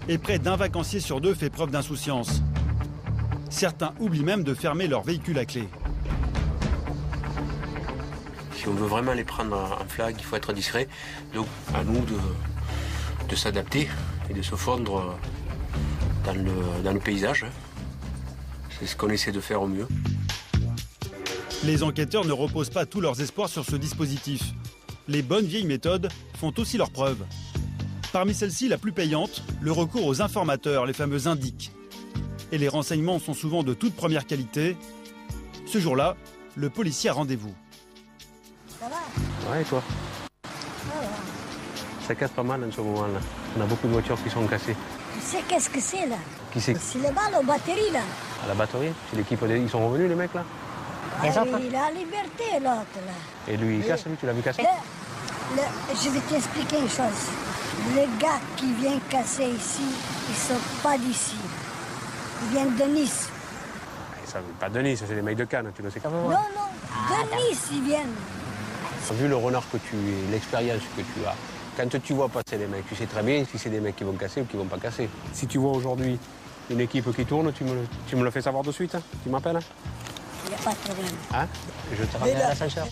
Et près d'un vacancier sur 2 fait preuve d'insouciance. Certains oublient même de fermer leur véhicule à clé. Si on veut vraiment les prendre en flag, il faut être discret. Donc à nous de s'adapter et de se fondre dans le paysage. C'est ce qu'on essaie de faire au mieux. Les enquêteurs ne reposent pas tous leurs espoirs sur ce dispositif. Les bonnes vieilles méthodes font aussi leurs preuves. Parmi celles-ci, la plus payante, le recours aux informateurs, les fameux indices. Et les renseignements sont souvent de toute première qualité. Ce jour-là, le policier a rendez-vous. Ça va? Ouais, et toi? Ça casse pas mal en ce moment-là. On a beaucoup de voitures qui sont cassées. Tu sais qu'est-ce que c'est là? Qui c'est? C'est les balles aux batteries là. À la batterie? C'est l'équipe, ils sont revenus les mecs là? Ah, il a la liberté l'autre là. Et lui, il casse, lui, tu l'as vu casser? Je vais t'expliquer une chose. Les gars qui viennent casser ici, ils sont pas d'ici. Ils viennent de Nice. Ça veut pas de Nice, c'est les mecs de Cannes, tu le sais quand même. Non, de Nice ils viennent. Vu le renard que tu es, l'expérience que tu as, quand tu vois passer les mecs, tu sais très bien si c'est des mecs qui vont casser ou qui vont pas casser. Si tu vois aujourd'hui une équipe qui tourne, tu me le fais savoir de suite, hein? Tu m'appelles? Il n'y a pas de problème. Hein? Je te ramène à l'ascenseur.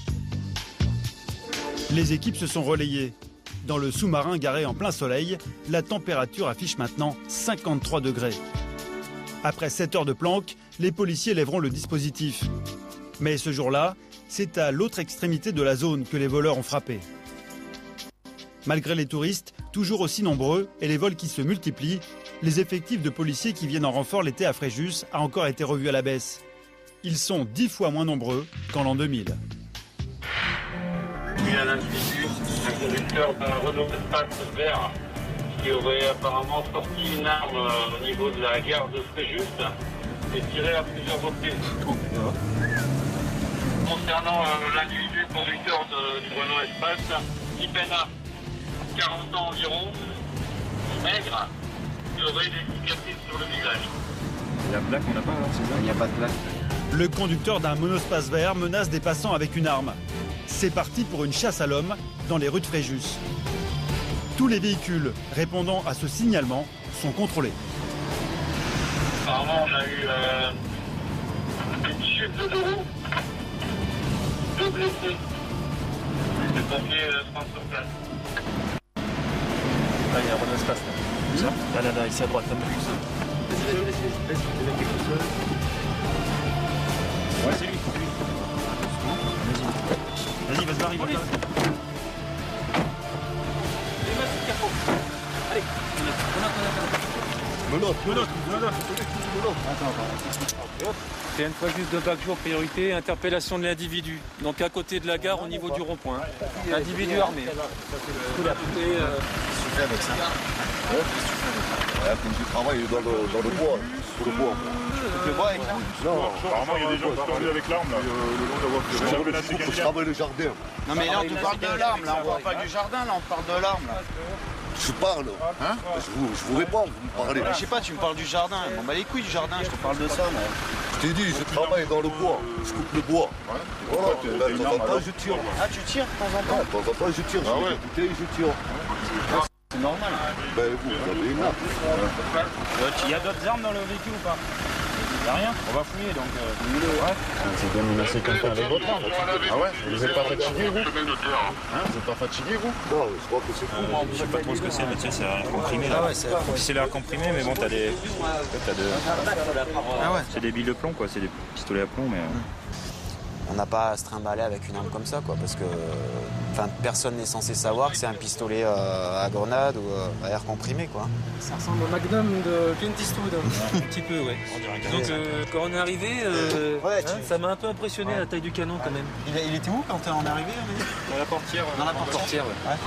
Les équipes se sont relayées. Dans le sous-marin garé en plein soleil, la température affiche maintenant 53 degrés. Après 7 heures de planque, les policiers lèveront le dispositif. Mais ce jour-là, c'est à l'autre extrémité de la zone que les voleurs ont frappé. Malgré les touristes, toujours aussi nombreux, et les vols qui se multiplient, les effectifs de policiers qui viennent en renfort l'été à Fréjus a encore été revu à la baisse. Ils sont 10 fois moins nombreux qu'en l'an 2000. Il y a un individu, un conducteur d'un Renault Espace vert, qui aurait apparemment sorti une arme au niveau de la gare de Fréjus et tiré à plusieurs reprises. Concernant l'individu conducteur du Renault Espace, qui peine à 40 ans environ, maigre, qui aurait des cicatrices sur le visage. La plaque, on n'a pas, alors c'est ça? Il n'y a pas de plaque. Le conducteur d'un monospace vert menace des passants avec une arme. C'est parti pour une chasse à l'homme dans les rues de Fréjus. Tous les véhicules répondant à ce signalement sont contrôlés. Apparemment, on a eu une chute de 2 roues, 2 blessés. Les pompiers sont sur place. Là, il y a un Renault Espace. Là. Là, ici à droite, là. Ouais, c'est lui. Vas-y, vas-y, arrive. Allez, menotte. C'est une fois juste de bac jour priorité, interpellation de l'individu. Donc à côté de la gare au niveau du rond-point. Individu armé. Tout avec ça. Ouais, comme tu travailles dans le bois, sur le bois. Le bois avec non, apparemment il y a des gens qui sont venus avec l'arme là. Je travaille le jardin. Non mais là on te parle de l'arme, là on parle pas du jardin, là on parle de l'arme là. Je parle. Hein? Je vous réponds, vous me parlez. Je sais pas, tu me parles du jardin. Bon bah les couilles du jardin, je te parle de ça moi. Je t'ai dit, je travaille dans le bois, je coupe le bois. Voilà, de temps en temps je tire. Ah tu tires de temps en temps? De temps en temps je tire, je vais écouter et je tire. C'est normal. Ben vous avez une arme. Il y a d'autres armes dans le véhicule ou pas? Il n'y a rien, on va fouiller donc. Ouais. C'est bien menacé quelqu'un avec votre arme. Ah ouais? Vous n'êtes pas fatigué vous? Hein? Vous n'êtes pas fatigué vous? Non, je crois que c'est fou. Je sais pas trop ce que c'est, mais tu sais, c'est l'air comprimé là. Ah ouais, c'est l'air comprimé, mais bon, t'as des. Ah ouais. C'est des billes de plomb quoi, c'est des pistolets à plomb, mais. On n'a pas à se trimballer avec une arme comme ça, quoi, parce que personne n'est censé savoir que c'est un pistolet à grenade ou à air comprimé, quoi. Ça ressemble au Magnum de Clint Eastwood. Un petit peu, ouais. Donc quand on est arrivé, ça m'a un peu impressionné la taille du canon quand même. Il était où quand on est arrivé? Dans la portière. Dans la portière, ouais.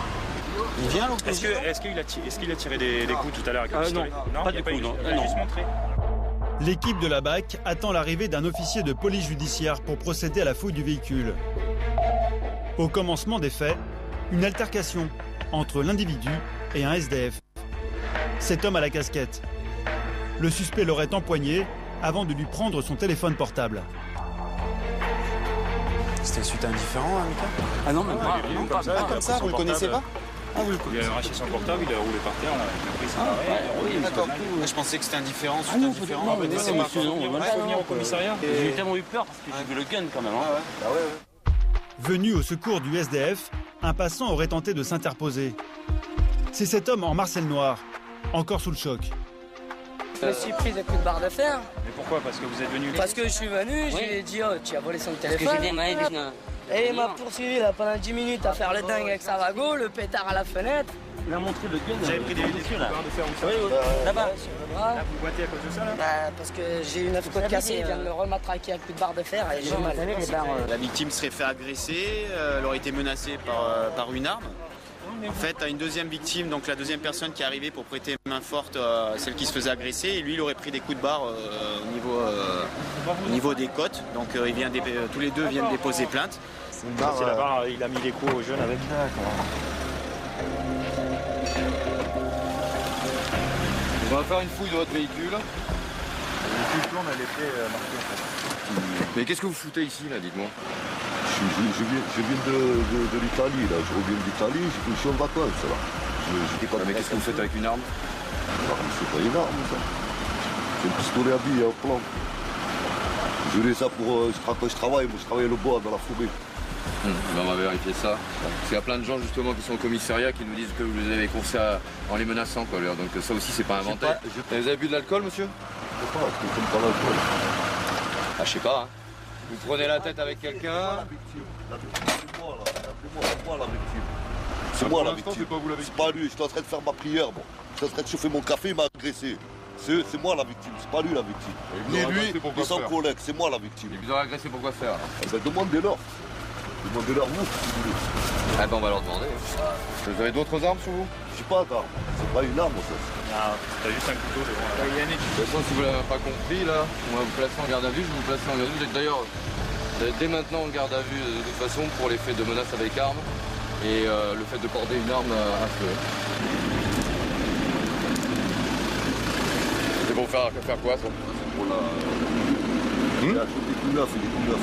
Il vient l'autre. Est-ce qu'il a tiré des coups tout à l'heure avec le pistolet? Non, pas de coups, non. Il a juste montré. L'équipe de la BAC attend l'arrivée d'un officier de police judiciaire pour procéder à la fouille du véhicule. Au commencement des faits, une altercation entre l'individu et un SDF. Cet homme à la casquette. Le suspect l'aurait empoigné avant de lui prendre son téléphone portable. C'était suite à un différent, Mika? Ah non, mais pas comme ça, vous le connaissez pas? Ah oui, il a arraché son portable, il a roulé par terre, il a pris son arrêt. D'accord. Je pensais que c'était indifférent, Ah non, indifférent. non, C'est pas faut venir au commissariat. J'ai tellement eu peur parce que j'ai vu le gun quand même. Hein. Venu au secours du SDF, un passant aurait tenté de s'interposer. C'est cet homme en marcel noir, encore sous le choc. Je me suis pris des coups de barre de fer. Mais pourquoi? Parce que vous êtes venu? Parce que je suis venu, j'ai dit oh, tu as volé son téléphone. Parce que j'ai des mains, et il m'a poursuivi là, pendant 10 minutes à faire le dingue avec sa wago, le pétard à la fenêtre. Il a montré le gun. Vous avez pris des coups de barre de fer où ça? Là-bas, sur le bras. Là, vous boitez à cause de ça là? Parce que j'ai eu 9 côtes cassées, il vient de me rematraquer à coups de barre de fer et j'ai mal. La victime serait fait agresser, elle aurait été menacée par une arme. En fait, à une deuxième victime, donc la deuxième personne qui est arrivée pour prêter main forte, celle qui se faisait agresser, et lui il aurait pris des coups de barre au niveau des côtes. Donc tous les deux viennent déposer plainte. C'est la barre, il a mis des coups aux jeunes avec. On va faire une fouille de votre véhicule. Le véhicule, on a les pieds marqués. Mais qu'est-ce que vous foutez ici là, dites-moi? Je viens de l'Italie, là. Je reviens d'Italie, je suis en vacances, là. Mais qu'est-ce que vous faites avec une arme? C'est pas une arme, ça. C'est un pistolet à billes, en plan. Je l'ai ça pour... Quand je travaille le bois dans la forêt. On va vérifier ça. Parce qu'il y a plein de gens justement qui sont au commissariat qui nous disent que vous les avez coursés en les menaçant, quoi. Donc ça aussi, c'est pas inventé. Vous avez bu de l'alcool, monsieur? Je sais pas, parce que je n'aime pas l'alcool. Ah, je sais pas, hein. Vous prenez la tête avec quelqu'un? La victime, c'est moi, là. C'est moi la victime. C'est moi la victime. C'est pas lui, j'étais en train de faire ma prière, bon. J'étais en train de chauffer mon café, il m'a agressé. C'est moi la victime, c'est pas lui la victime. Ni lui, ni son collègue, c'est moi la victime. Et vous aurez agressé pour quoi faire? Demandez-leur. Demandez-leur vous, si vous voulez. Ah ben on va leur demander. Vous avez d'autres armes sur vous? Je n'ai pas d'arme, c'est pas une arme ça. Non, t'as juste un couteau devant la De toute façon, si vous l'avez pas compris, là, on va vous placer en garde à vue, je vais vous placer en garde à vue. Vous êtes d'ailleurs dès maintenant en garde à vue de toute façon pour les faits de menace avec arme et le fait de porter une arme à feu. C'est pour faire quoi ça? Pour la... Il a acheté des coups neufs, il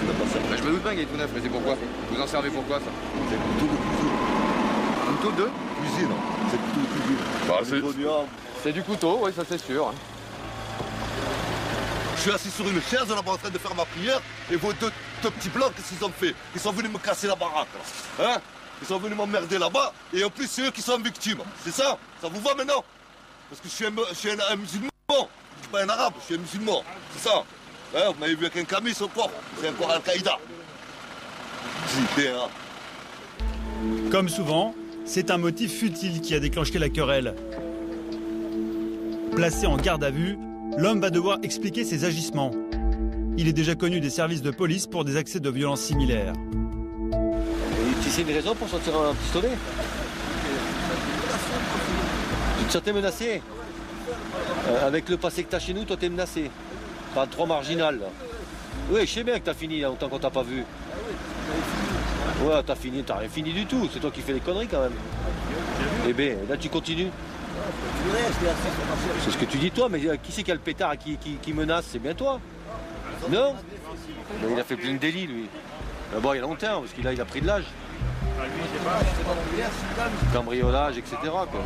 n'a pas ça. Je me doute bien qu'il est tout neuf, mais c'est pourquoi? Vous en servez pour quoi ça? C'est un couteau de cuisine. Un couteau de cuisine? C'est un couteau de cuisine. C'est du couteau, oui, ça c'est sûr. Je suis assis sur une chaise là-bas en train de faire ma prière et vos deux petits blancs, qu'est-ce qu'ils ont fait? Ils sont venus me casser la baraque là. Hein? Ils sont venus m'emmerder là-bas et en plus c'est eux qui sont victimes. C'est ça? Ça vous va maintenant? Parce que je suis un musulman. Je suis pas un arabe, je suis un musulman. C'est ça? Hein, vous m'avez vu avec un camis au corps, c'est encore Al-Qaïda. Comme souvent, c'est un motif futile qui a déclenché la querelle. Placé en garde à vue, l'homme va devoir expliquer ses agissements. Il est déjà connu des services de police pour des accès de violence similaires. Tu sais une raison pour sortir un pistolet? Tu te sentais menacé? Avec le passé que t'as chez nous, toi t'es menacé. T'as 3 marginales là. Oui, je sais bien que t'as fini, autant qu'on t'a pas vu. Ouais, t'as rien fini du tout, c'est toi qui fais les conneries quand même. Eh bien, là tu continues. C'est ce que tu dis toi, mais qui c'est qui a le pétard qui menace? C'est bien toi. Non? Mais il a fait plein de délits lui. D'abord il y a longtemps, parce qu'il a pris de l'âge. Cambriolage, etc. quoi.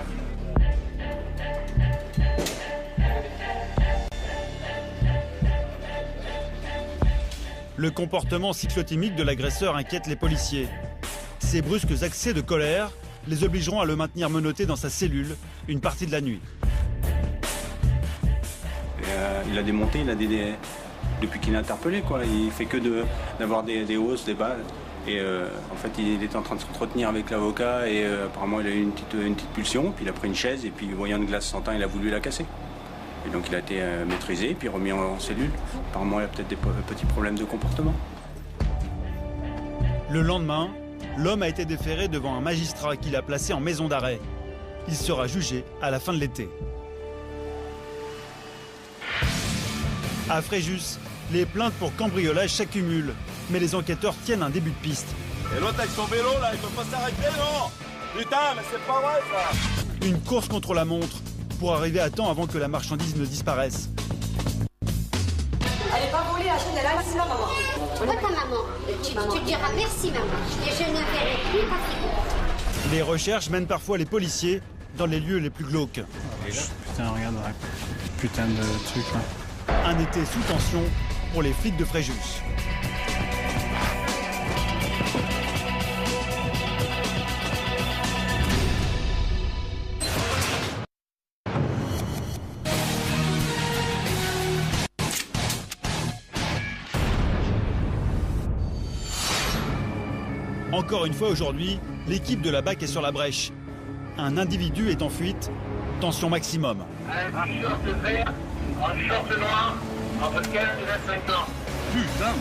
Le comportement cyclotimique de l'agresseur inquiète les policiers. Ces brusques accès de colère les obligeront à le maintenir menotté dans sa cellule une partie de la nuit. Il a démonté, depuis qu'il est interpellé, quoi. Il fait que d'avoir des hausses, des balles. Et en fait, il était en train de s'entretenir avec l'avocat et apparemment il a eu une petite pulsion. Puis il a pris une chaise et puis voyant une glace sans teint, il a voulu la casser. Et donc il a été maîtrisé puis remis en cellule. Apparemment, il y a peut-être des petits problèmes de comportement. Le lendemain, l'homme a été déféré devant un magistrat qui l'a placé en maison d'arrêt. Il sera jugé à la fin de l'été. À Fréjus, les plaintes pour cambriolage s'accumulent, mais les enquêteurs tiennent un début de piste. Et l'autre avec son vélo là, il peut pas s'arrêter, non? Putain, mais c'est pas vrai ça! Une course contre la montre pour arriver à temps avant que la marchandise ne disparaisse. Elle n'est pas volée, la chaîne, elle a merci maman. Toi ta maman, tu diras merci maman. Et je ne verrai plus ta figure. Les recherches mènent parfois les policiers dans les lieux les plus glauques. Putain, regarde, putain de truc là. Un été sous tension pour les flics de Fréjus. Encore une fois aujourd'hui, l'équipe de la BAC est sur la brèche. Un individu est en fuite, tension maximum. Un short vert, un short noir, entre 15 et 25 ans. Putain!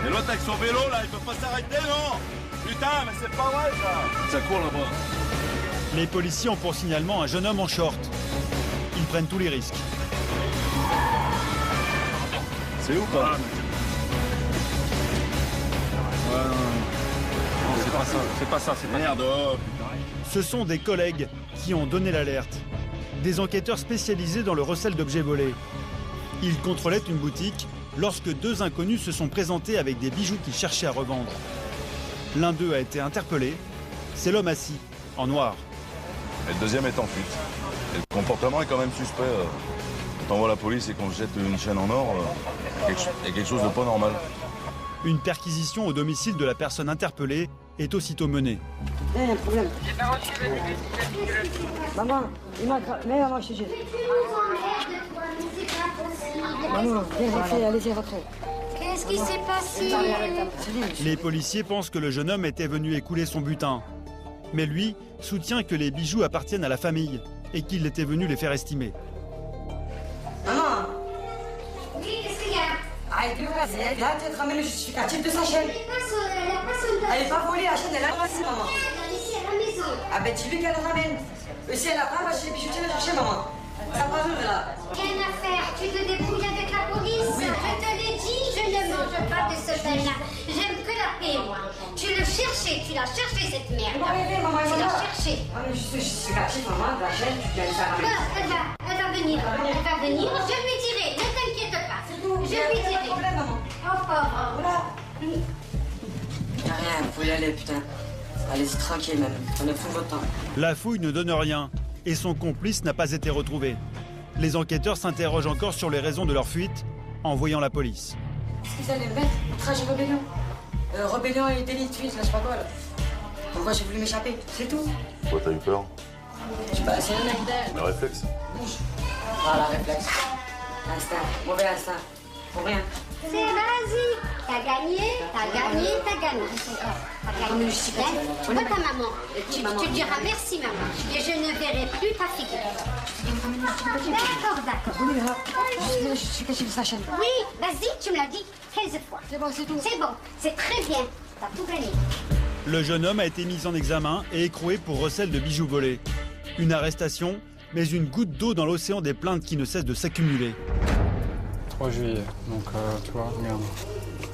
Et l'autre avec son vélo là, il peut pas s'arrêter, non? Putain, mais c'est pas vrai ça! Ça court là-bas. Les policiers ont pour signalement un jeune homme en short. Ils prennent tous les risques. C'est où pas? C'est pas ça, c'est pas ça, c'est pas merde. Ce sont des collègues qui ont donné l'alerte. Des enquêteurs spécialisés dans le recel d'objets volés. Ils contrôlaient une boutique lorsque deux inconnus se sont présentés avec des bijoux qu'ils cherchaient à revendre. L'un d'eux a été interpellé. C'est l'homme assis, en noir. Et le deuxième est en fuite. Et le comportement est quand même suspect. Quand on voit la police et qu'on se jette une chaîne en or, il y a quelque chose de pas normal. Une perquisition au domicile de la personne interpellée est aussitôt menée. Il y a un problème. Maman, il m'a... Mais maman, je te jure. Maman, viens rentrer, allez-y, rentrez. Qu'est-ce qui s'est passé? Les policiers pensent que le jeune homme était venu écouler son butin. Mais lui soutient que les bijoux appartiennent à la famille et qu'il était venu les faire estimer. Maman! Oui, qu'est-ce qu'il y a? Ah, il est là, tu as ramené le justificatif de sa chaîne. Elle n'est pas volée, la chaîne, elle est ramassée, maman. Ici, à la maison. Ah, ben dis-lui qu'elle la ramène. Si elle a pas, va chez les bijoutiers la chercher, maman. Ça va vivre là. Rien à faire, tu te débrouilles avec la police. Oui. Je te l'ai dit, je ne mange pas de ce pain-là. J'aime que la paix, moi. Tu l'as cherché, cette merde. Maman, tu l'as cherché. Ah, mais juste le justificatif, maman, de la chaîne, tu viens de faire la elle va venir. Elle va venir, je lui dirai, ne t'inquiète pas. Je lui dirai. Oh, pauvre. Voilà. Y'a rien, vous pouvez y aller, putain. Allez-y tranquille, même. Prenez tout votre temps. La fouille ne donne rien et son complice n'a pas été retrouvé. Les enquêteurs s'interrogent encore sur les raisons de leur fuite en voyant la police. Qu'est-ce qu'ils allaient me mettre? Outrage et rébellion. Rébellion et délit de fuite, là, je sais pas quoi, là. Pourquoi j'ai voulu m'échapper, c'est tout. Pourquoi t'as eu peur? Je sais pas, c'est un mec Le réflexe. Bouge. Ah, la réflexe. Instinct, mauvais instinct. Pour rien. C'est vas-y. T'as gagné. Tu vois ta maman. Tu diras merci, maman. Et je ne verrai plus ta figure. D'accord. Je suis caché de sa chaîne. Oui, vas-y, tu me l'as dit 15 fois. C'est bon, c'est tout. C'est bon, c'est très bien. T'as tout gagné. Le jeune homme a été mis en examen et écroué pour recel de bijoux volés. Une arrestation, mais une goutte d'eau dans l'océan des plaintes qui ne cessent de s'accumuler. 3 juillet, donc tu vois, regarde.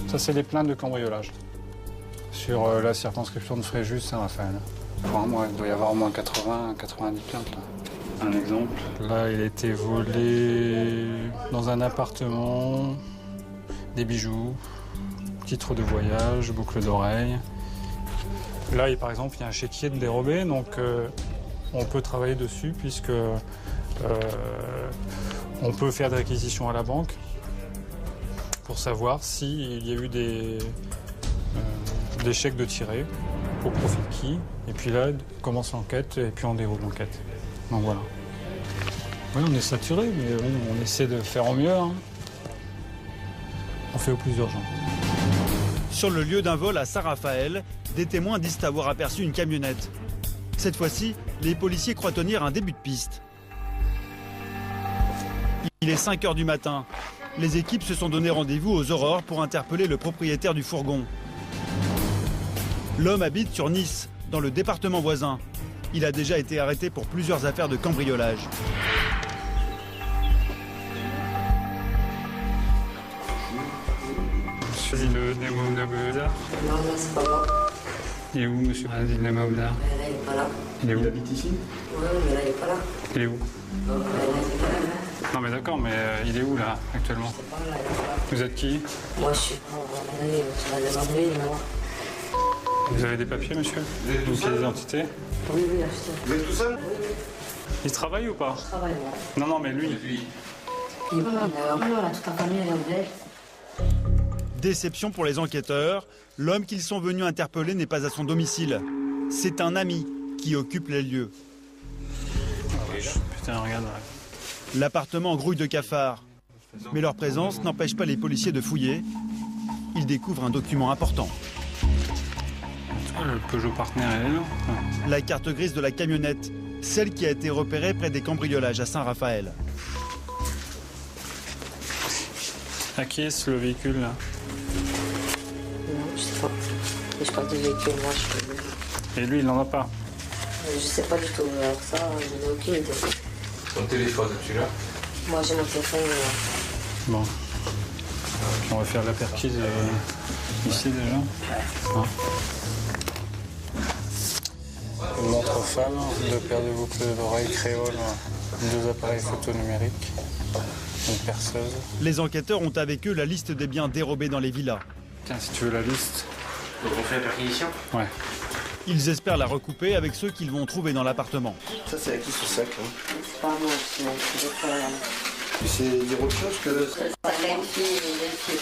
Ça, c'est les plaintes de cambriolage sur la circonscription de Fréjus-Saint-Raphaël. Pour moi, il doit y avoir au moins 80, 90 plaintes. Là. Un exemple. Là, il a été volé dans un appartement, des bijoux, titres de voyage, boucles d'oreilles. Là, par exemple, il y a un chéquier de dérobé, donc on peut travailler dessus puisque on peut faire des réquisitions à la banque pour savoir s'il y a eu des chèques de tirés, au profit de qui. Et puis là, commence l'enquête et puis on déroule l'enquête. Donc voilà. Oui, on est saturé, mais bon, on essaie de faire au mieux. Hein. On fait au plus urgent. Sur le lieu d'un vol à Saint-Raphaël, des témoins disent avoir aperçu une camionnette. Cette fois-ci, les policiers croient tenir un début de piste. Il est 5 h du matin. Les équipes se sont donné rendez-vous aux aurores pour interpeller le propriétaire du fourgon. L'homme habite sur Nice, dans le département voisin. Il a déjà été arrêté pour plusieurs affaires de cambriolage. Monsieur le Nemo Maoudar. Non, c'est pas moi. Il est où, monsieur Adil Maoudar? Là, il est pas là. Il est où? Il habite ici? Oui, mais là, il est pas là. Il est où? Là, il est pas là. Non mais d'accord, mais il est où là actuellement? Vous êtes qui? Moi je suis Vous avez des papiers, monsieur? Une pièce d'identité? Oui, acheté. Vous êtes tout seul? Il travaille ou pas? Je travaille, moi. Non, non, mais lui. Il là, toute la famille, elle est en bled. Déception pour les enquêteurs, l'homme qu'ils sont venus interpeller n'est pas à son domicile. C'est un ami qui occupe les lieux. Putain, regarde. L'appartement grouille de cafards. Mais leur présence n'empêche pas les policiers de fouiller. Ils découvrent un document important. Le Peugeot Partner, elle est là. La carte grise de la camionnette, celle qui a été repérée près des cambriolages à Saint-Raphaël. À qui est-ce le véhicule là? Non, je sais pas. Je parle du véhicule, moi je... Et lui, il n'en a pas? Je sais pas du tout, alors ça, je n'ai aucune idée. Ton téléphone, tu l'as? Moi j'ai mon téléphone. Bon. On va faire la perquise ici déjà. Hein. Une montre femme, 2 paires de boucles d'oreilles créoles, 2 appareils photo numériques, une perceuse. Les enquêteurs ont avec eux la liste des biens dérobés dans les villas. Tiens, si tu veux la liste. Donc on fait la perquisition? Ouais. Ils espèrent la recouper avec ceux qu'ils vont trouver dans l'appartement. Ça, c'est à qui ce sac? C'est pas moi, c'est d'autres là. Tu sais dire autre chose que... C'est une fille,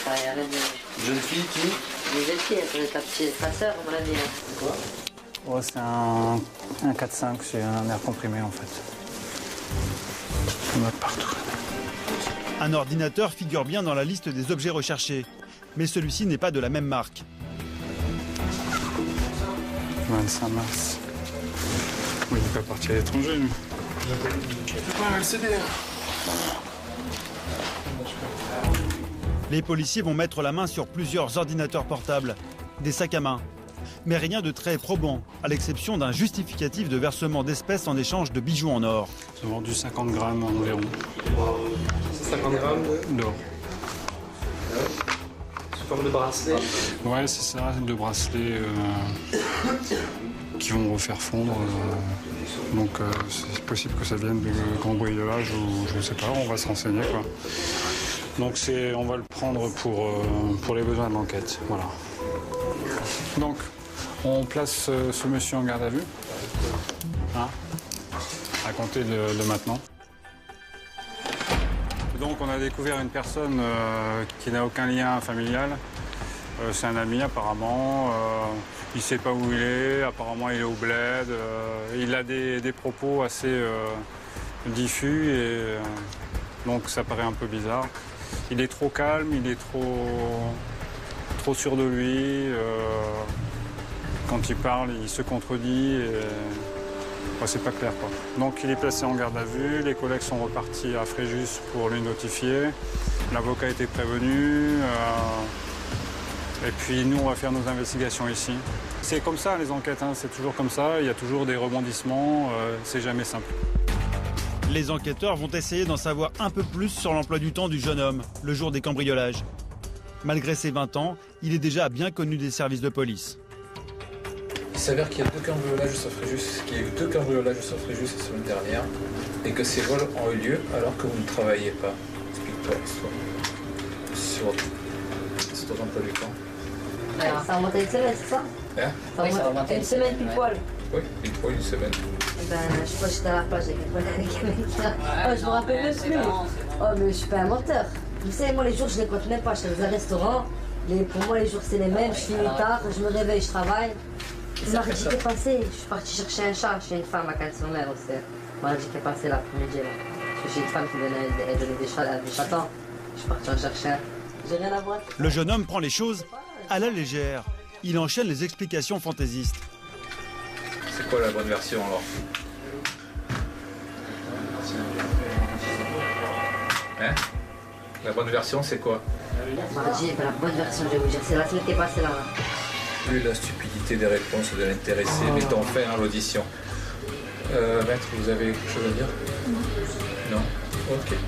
ça, il y a rien de... Jeune fille qui? Une jeune fille, elle est ta sœur, on l'a dit. Quoi? Ouais, c'est un 4-5, c'est un air comprimé en fait. On a partout. Un ordinateur figure bien dans la liste des objets recherchés. Mais celui-ci n'est pas de la même marque. 25 mars. Oui, il n'est pas parti à l'étranger, lui. C'est pas un LCD. Les policiers vont mettre la main sur plusieurs ordinateurs portables, des sacs à main. Mais rien de très probant, à l'exception d'un justificatif de versement d'espèces en échange de bijoux en or. Ils ont vendu 50 grammes environ. 50 grammes d'or. Sous forme de bracelet? Ouais, c'est ça, 2 bracelets qui vont refaire fondre. Donc c'est possible que ça vienne de cambriolage ou je ne sais pas, on va se renseigner quoi. Donc on va le prendre pour les besoins de l'enquête. Voilà. Donc on place ce monsieur en garde à vue. Hein, à compter de maintenant. Donc on a découvert une personne qui n'a aucun lien familial. C'est un ami apparemment. Il ne sait pas où il est. Apparemment il est au bled. Il a des propos assez diffus et donc ça paraît un peu bizarre. Il est trop calme, il est trop sûr de lui. Quand il parle, il se contredit. C'est pas clair quoi. Donc il est placé en garde à vue, les collègues sont repartis à Fréjus pour lui notifier. L'avocat a été prévenu. Et puis nous on va faire nos investigations ici. C'est comme ça les enquêtes, hein, c'est toujours comme ça, il y a toujours des rebondissements, c'est jamais simple. Les enquêteurs vont essayer d'en savoir un peu plus sur l'emploi du temps du jeune homme, le jour des cambriolages. Malgré ses 20 ans, il est déjà bien connu des services de police. Il s'avère qu'il y a 2 cambriolages sur Fréjus, la semaine dernière, et que ces vols ont eu lieu alors que vous ne travaillez pas. Explique-toi sur ton emploi du temps. Alors, ça remonte à une semaine, c'est ça? Hein? Ça remonte à une semaine pile poil. Oui, pile poil une semaine. Eh ben, je sais pas, j'étais à la plage avec les Américains. Oh, je me rappelle même plus. Oh, mais je suis pas un menteur. Vous savez, moi, les jours, je les compte même pas. Je suis dans un restaurant. Pour moi, les jours, c'est les mêmes. Je finis tard, je me réveille, je travaille. Mardi qui est passé, je suis partie chercher un chat chez une femme à Cannes-sur-Mer aussi. Mardi qui est passé l'après-midi. J'ai une femme qui venait donner des chatons. Je suis partie en chercher un. J'ai rien à voir. Le jeune homme prend les choses à la légère. Il enchaîne les explications fantaisistes. C'est quoi la bonne version alors? Hein? La bonne version c'est quoi? Mardi, la bonne version, je vais vous dire, c'est la semaine qui est passée là. Vu la stupidité des réponses de l'intéressé, mettons fin à l'audition. Maître, vous avez quelque chose à dire? Non? Ok.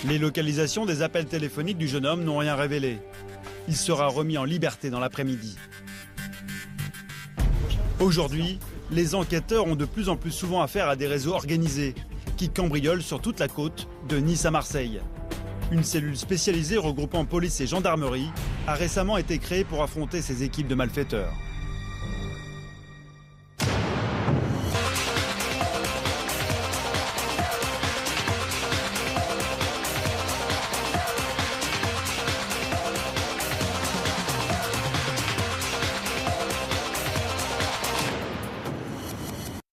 Les localisations des appels téléphoniques du jeune homme n'ont rien révélé. Il sera remis en liberté dans l'après-midi. Aujourd'hui, les enquêteurs ont de plus en plus souvent affaire à des réseaux organisés qui cambriolent sur toute la côte, de Nice à Marseille. Une cellule spécialisée regroupant police et gendarmerie a récemment été créée pour affronter ces équipes de malfaiteurs.